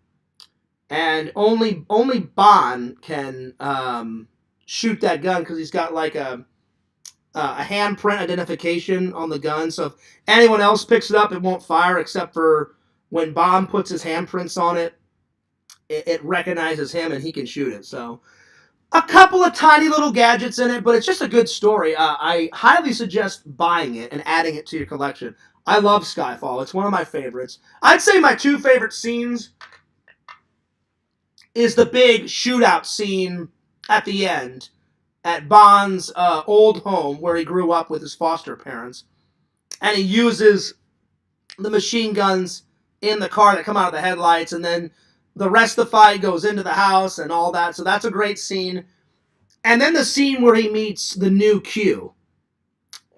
and only Bond can shoot that gun because he's got like a handprint identification on the gun. So if anyone else picks it up, it won't fire except for when Bond puts his handprints on it. It recognizes him and he can shoot it. So a couple of tiny little gadgets in it, but it's just a good story. I highly suggest buying it and adding it to your collection. I love Skyfall. It's one of my favorites. I'd say my two favorite scenes is the big shootout scene at the end at Bond's old home where he grew up with his foster parents. And he uses the machine guns in the car that come out of the headlights, and then the rest of the fight goes into the house and all that. So that's a great scene. And then the scene where he meets the new Q.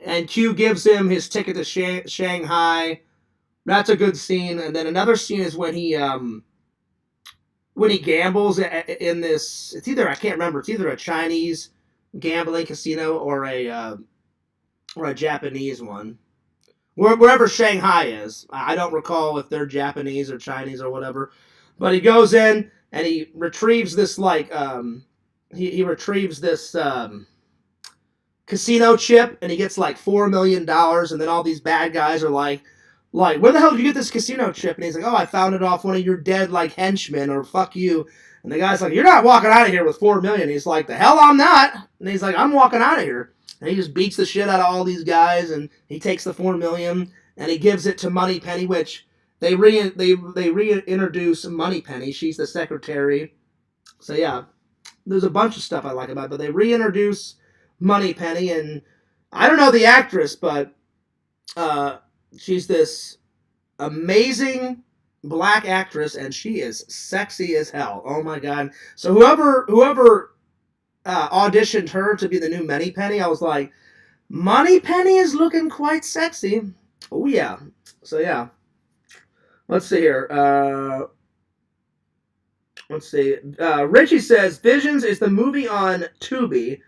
And Q gives him his ticket to Shanghai. That's a good scene. And then another scene is when he gambles in this. It's either, I can't remember. It's either a Chinese gambling casino or a Japanese one. Wherever Shanghai is. I don't recall if they're Japanese or Chinese or whatever. But he goes in and he retrieves this he retrieves this casino chip, and he gets like $4 million, and then all these bad guys are like, where the hell did you get this casino chip? And he's like, "Oh, I found it off one of your dead henchmen," or "fuck you." And the guy's like, "You're not walking out of here with $4 million." He's like, "The hell I'm not." And he's like, "I'm walking out of here." And he just beats the shit out of all these guys, and he takes the $4 million and he gives it to Moneypenny, which they reintroduce Moneypenny. She's the secretary. So yeah, there's a bunch of stuff I like about it, but they reintroduce Moneypenny, and I don't know the actress, but she's this amazing black actress, and she is sexy as hell. Oh my god! So whoever auditioned her to be the new Moneypenny, I was like, Moneypenny is looking quite sexy. Oh yeah. So yeah. Let's see here. Let's see. Richie says, Visions is the movie on Tubi.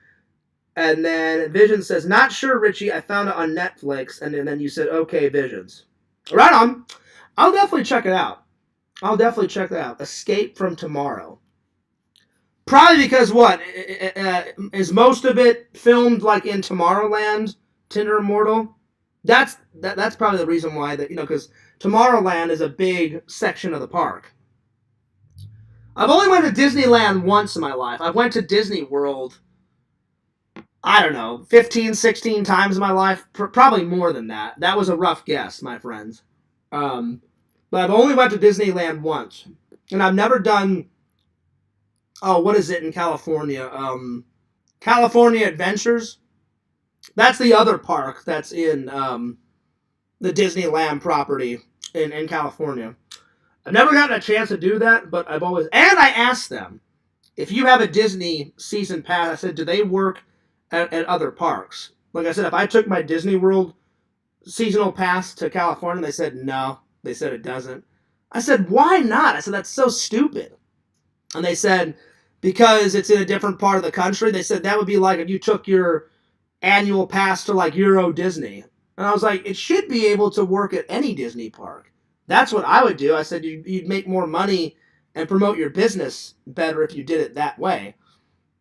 And then Visions says, not sure, Richie. I found it on Netflix. And then you said, okay, Visions. Right on. I'll definitely check it out. Escape from Tomorrow. Probably because what? Is most of it filmed in Tomorrowland? Tinder Immortal. That's probably the reason why that, because Tomorrowland is a big section of the park. I've only went to Disneyland once in my life. I went to Disney World, I don't know, 15, 16 times in my life. Probably more than that. That was a rough guess, my friends. But I've only went to Disneyland once. And I've never done, what is it in California? California Adventures. That's the other park that's in the Disneyland property in California. I've never gotten a chance to do that, but I've always... And I asked them, if you have a Disney season pass, I said, do they work at other parks? Like I said, if I took my Disney World seasonal pass to California, they said no. They said it doesn't. I said, why not? I said, that's so stupid. And they said, because it's in a different part of the country. They said that would be like if you took your annual pass to like Euro Disney. And I was like, it should be able to work at any Disney park. That's what I would do. I said you'd make more money and promote your business better if you did it that way.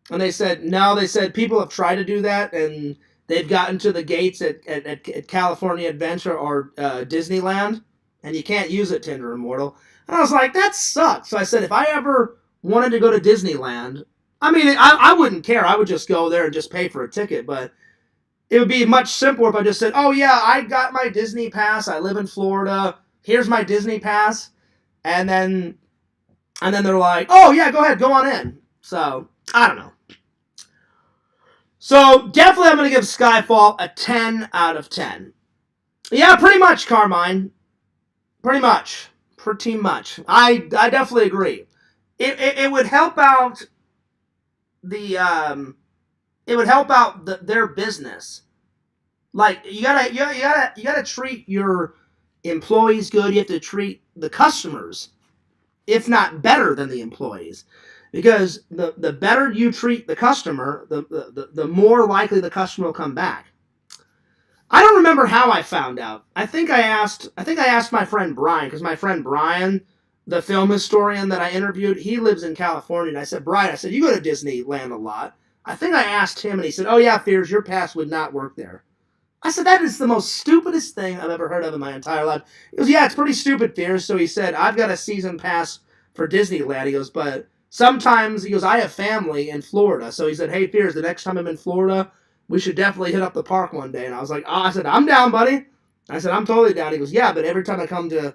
And they said, no, they said people have tried to do that, and they've gotten to the gates at California Adventure or Disneyland, and you can't use it, Tinder Immortal. And I was like, that sucks. So I said, if I ever wanted to go to Disneyland, I mean, I wouldn't care. I would just go there and just pay for a ticket, but it would be much simpler if I just said, oh, yeah, I got my Disney pass. I live in Florida. Here's my Disney pass. And then they're like, oh, yeah, go ahead. Go on in. So, I don't know. So, definitely I'm going to give Skyfall a 10 out of 10. Yeah, pretty much, Carmine. Pretty much. I definitely agree. It would help out their business. Like, you gotta treat your employees good. You have to treat the customers, if not better than the employees. Because the better you treat the customer, the more likely the customer will come back. I don't remember how I found out. I think I asked my friend Brian, because my friend Brian, the film historian that I interviewed, he lives in California. And I said, Brian, you go to Disneyland a lot. I think I asked him, and he said, oh yeah, Fears, your pass would not work there. I said, that is the most stupidest thing I've ever heard of in my entire life. He goes, yeah, it's pretty stupid, Fears. So he said, I've got a season pass for Disneyland. He goes, but sometimes, he goes, I have family in Florida. So he said, hey, Fears, the next time I'm in Florida, we should definitely hit up the park one day. And I was like, I said, I'm down, buddy. I said, I'm totally down. He goes, yeah, but every time I come to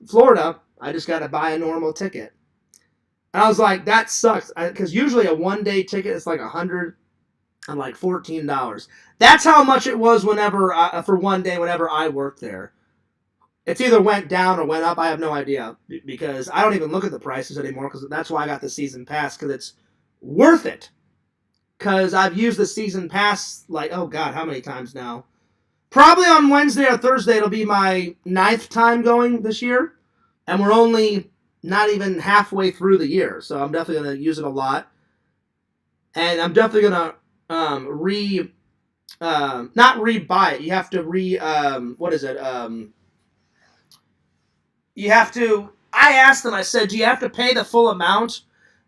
Florida, I just got to buy a normal ticket. And I was like, that sucks. Because usually a one-day ticket is like $100 and like $14. That's how much it was for one day whenever I worked there. It's either went down or went up. I have no idea. Because I don't even look at the prices anymore. Because that's why I got the season pass. Because it's worth it. Because I've used the season pass, like, oh God, how many times now? Probably on Wednesday or Thursday, it'll be my 9th time going this year. And we're only not even halfway through the year. So I'm definitely going to use it a lot. And I'm definitely going to not re-buy it. You have to I asked them, I said, do you have to pay the full amount?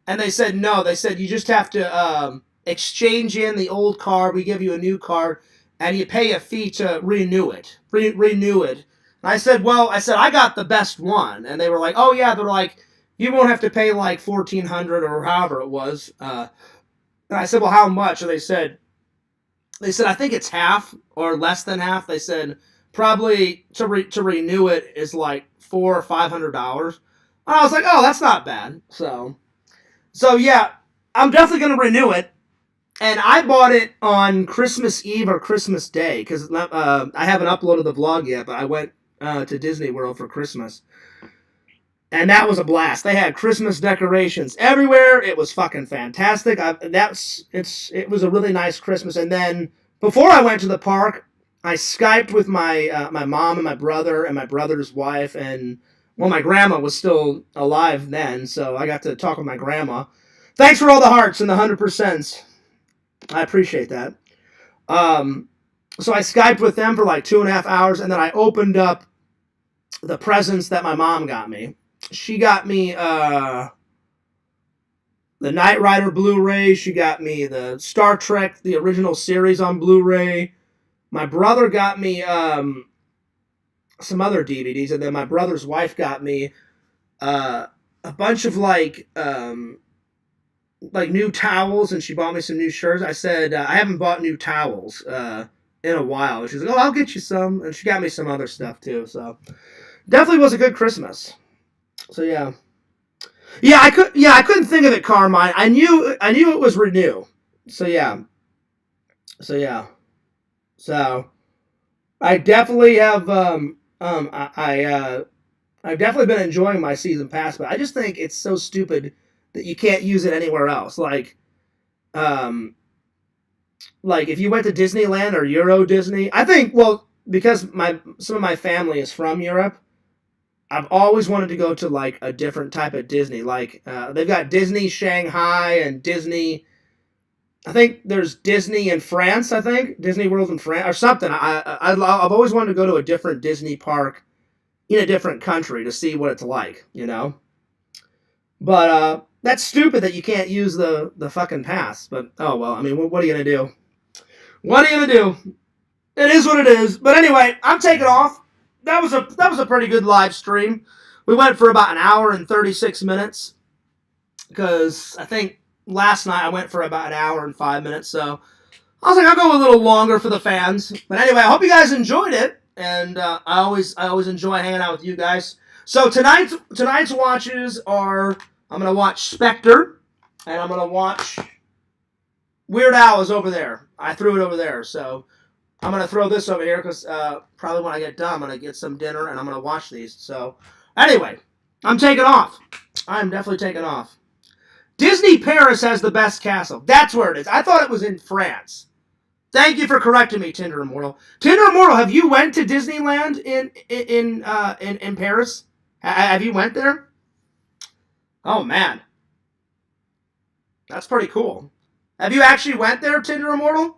And they said, no. They said, you just have to exchange in the old card. We give you a new card, and you pay a fee to renew it. Renew it. And I said, I got the best one. And they were like, oh, yeah. They're like, you won't have to pay like $1,400 or however it was. And I said, well, how much? And they said, I think it's half or less than half. They said, probably to renew it is like $400 or $500. And I was like, oh, that's not bad. So yeah, I'm definitely going to renew it. And I bought it on Christmas Eve or Christmas Day, because I haven't uploaded the vlog yet, but I went to Disney World for Christmas. And that was a blast. They had Christmas decorations everywhere. It was fucking fantastic. It was a really nice Christmas. And then, before I went to the park, I Skyped with my mom and my brother and my brother's wife, and, well, my grandma was still alive then, so I got to talk with my grandma. Thanks for all the hearts and the 100%. I appreciate that. So I Skyped with them for like 2.5 hours, and then I opened up the presents that my mom got me. She got me the Knight Rider Blu-ray. She got me the Star Trek, the original series on Blu-ray. My brother got me some other DVDs, and then my brother's wife got me a bunch of like new towels, and she bought me some new shirts. I said I haven't bought new towels in a while. And she's like, "Oh, I'll get you some," and she got me some other stuff too. So definitely was a good Christmas. So yeah. Yeah, I couldn't think of it, Carmine. I knew it was Renew. So yeah. So yeah. So I definitely have I've definitely been enjoying my season pass, but I just think it's so stupid that you can't use it anywhere else. Like if you went to Disneyland or Euro Disney, I think because some of my family is from Europe, I've always wanted to go to like a different type of Disney. Like they've got Disney Shanghai and Disney. I think there's Disney in France. I think Disney World in France or something. I've always wanted to go to a different Disney park in a different country to see what it's like, you know. But that's stupid that you can't use the fucking pass. But oh well. I mean, what are you gonna do? What are you gonna do? It is what it is. But anyway, I'm taking off. That was a pretty good live stream. We went for about an hour and 36 minutes because I think last night I went for about an hour and 5 minutes. So I was like, I'll go a little longer for the fans. But anyway, I hope you guys enjoyed it, and I always enjoy hanging out with you guys. So tonight's watches are I'm gonna watch Spectre, and I'm gonna watch Weird Al is over there. I threw it over there, so. I'm going to throw this over here because probably when I get done, I'm going to get some dinner and I'm going to watch these. So, anyway, I'm taking off. I'm definitely taking off. Disney Paris has the best castle. That's where it is. I thought it was in France. Thank you for correcting me, Tinder Immortal. Tinder Immortal, have you went to Disneyland in Paris? Have you went there? Oh, man. That's pretty cool. Have you actually went there, Tinder Immortal?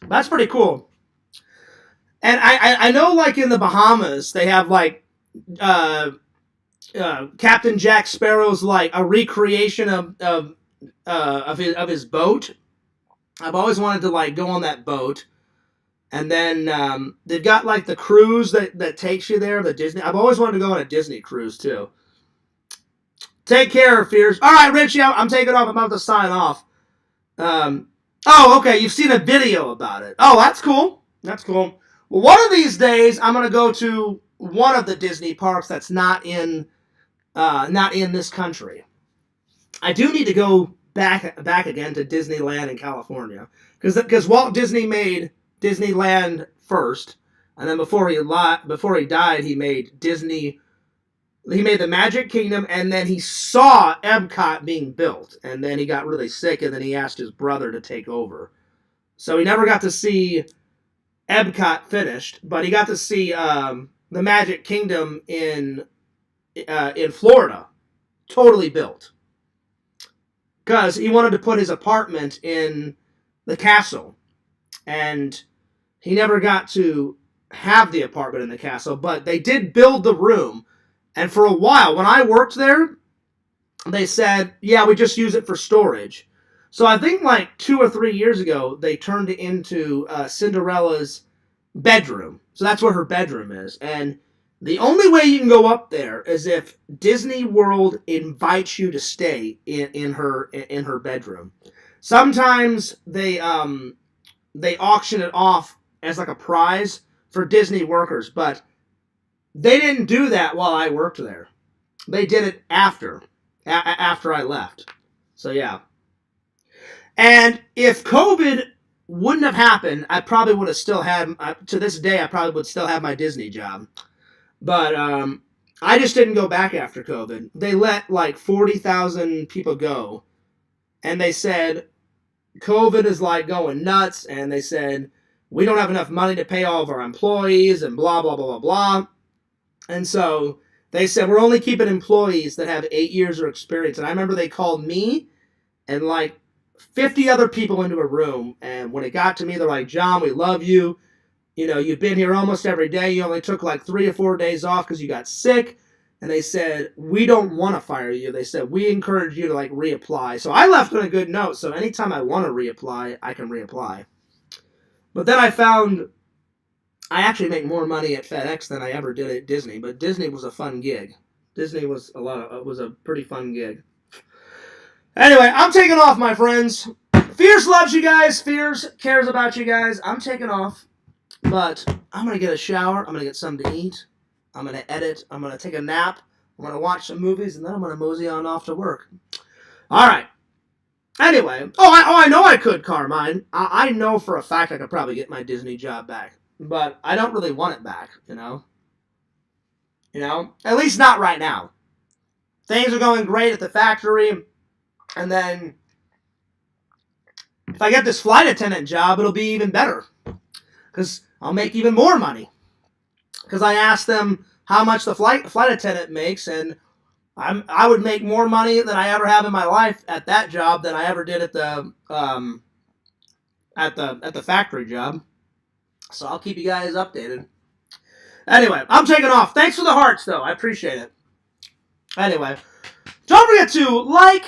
That's pretty cool. And I know, like, in the Bahamas, they have, like, Captain Jack Sparrow's, like, a recreation of his boat. I've always wanted to, like, go on that boat. And then they've got, like, the cruise that takes you there, the Disney. I've always wanted to go on a Disney cruise, too. Take care, Fears. All right, Richie, I'm taking off. I'm about to sign off. Oh, okay, you've seen a video about it. Oh, that's cool. That's cool. Well, one of these days, I'm going to go to one of the Disney parks that's not in this country. I do need to go back again to Disneyland in California. Because Walt Disney made Disneyland first, and then before he died, he made Disney. He made the Magic Kingdom, and then he saw Epcot being built, and then he got really sick, and then he asked his brother to take over. So he never got to see Epcot finished, but he got to see the Magic Kingdom in Florida, totally built, because he wanted to put his apartment in the castle, and he never got to have the apartment in the castle, but they did build the room. And for a while, when I worked there, they said, yeah, we just use it for storage. So I think like 2 or 3 years ago, they turned it into Cinderella's bedroom. So that's where her bedroom is. And the only way you can go up there is if Disney World invites you to stay in her bedroom. Sometimes they auction it off as like a prize for Disney workers, but they didn't do that while I worked there. They did it after I left. So yeah. And if COVID wouldn't have happened, I probably would have still had, to this day, I probably would still have my Disney job. But I just didn't go back after COVID. They let like 40,000 people go. And they said, COVID is like going nuts. And they said, we don't have enough money to pay all of our employees and blah, blah, blah, blah, blah. And so they said, we're only keeping employees that have 8 years of experience. And I remember they called me and like 50 other people into a room. And when it got to me, they're like, John, we love you. You know, you've been here almost every day. You only took like 3 or 4 days off because you got sick. And they said, we don't want to fire you. They said, we encourage you to like reapply. So I left on a good note. So anytime I want to reapply, I can reapply. But then I found I actually make more money at FedEx than I ever did at Disney. But Disney was a fun gig. Disney was a pretty fun gig. Anyway, I'm taking off, my friends. Fierce loves you guys. Fierce cares about you guys. I'm taking off. But I'm going to get a shower. I'm going to get something to eat. I'm going to edit. I'm going to take a nap. I'm going to watch some movies. And then I'm going to mosey on off to work. All right. Anyway. I know I could, Carmine. I know for a fact I could probably get my Disney job back. But I don't really want it back, you know? At least not right now. Things are going great at the factory. And then if I get this flight attendant job, it'll be even better. Because I'll make even more money. Because I asked them how much the flight attendant makes, and I would make more money than I ever have in my life at that job than I ever did at the factory job. So I'll keep you guys updated. Anyway, I'm taking off. Thanks for the hearts, though. I appreciate it. Anyway, don't forget to like,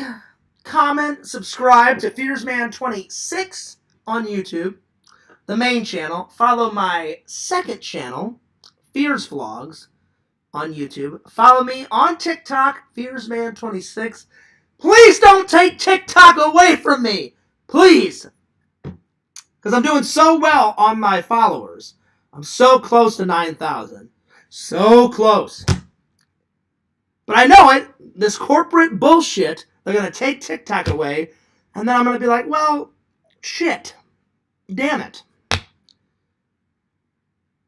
comment, subscribe to FearsMan26 on YouTube, the main channel. Follow my second channel, Fears Vlogs, on YouTube. Follow me on TikTok, FearsMan26. Please don't take TikTok away from me. Please. Because I'm doing so well on my followers. I'm so close to 9,000. So close. But I know it. This corporate bullshit, they're going to take TikTok away. And then I'm going to be like, well, shit. Damn it.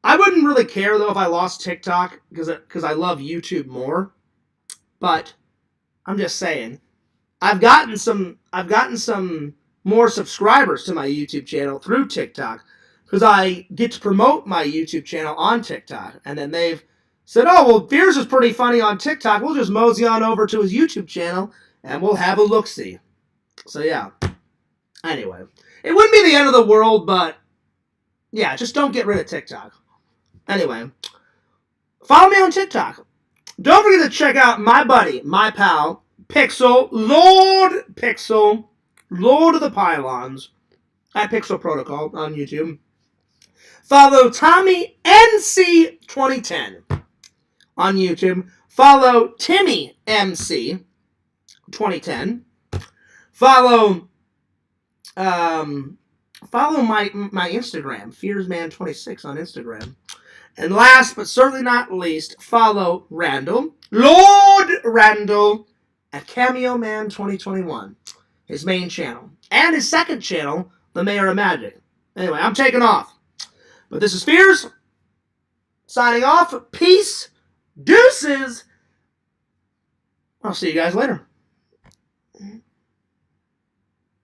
I wouldn't really care, though, if I lost TikTok. Because I love YouTube more. But I'm just saying. I've gotten some more subscribers to my YouTube channel through TikTok. Because I get to promote my YouTube channel on TikTok. And then they've said, oh, well, Fears is pretty funny on TikTok. We'll just mosey on over to his YouTube channel, and we'll have a look-see. So, yeah. Anyway. It wouldn't be the end of the world, but, yeah, just don't get rid of TikTok. Anyway. Follow me on TikTok. Don't forget to check out my buddy, my pal, Pixel, Lord of the Pylons, at Pixel Protocol on YouTube. Follow Tommy NC2010 on YouTube. Follow Timmy MC 2010. Follow my Instagram, FearsMan26 on Instagram. And last but certainly not least, follow Randall, Lord Randall, at Cameo Man 2021, his main channel. And his second channel, The Mayor of Magic. Anyway, I'm taking off. But this is Fears, signing off. Peace. Deuces. I'll see you guys later.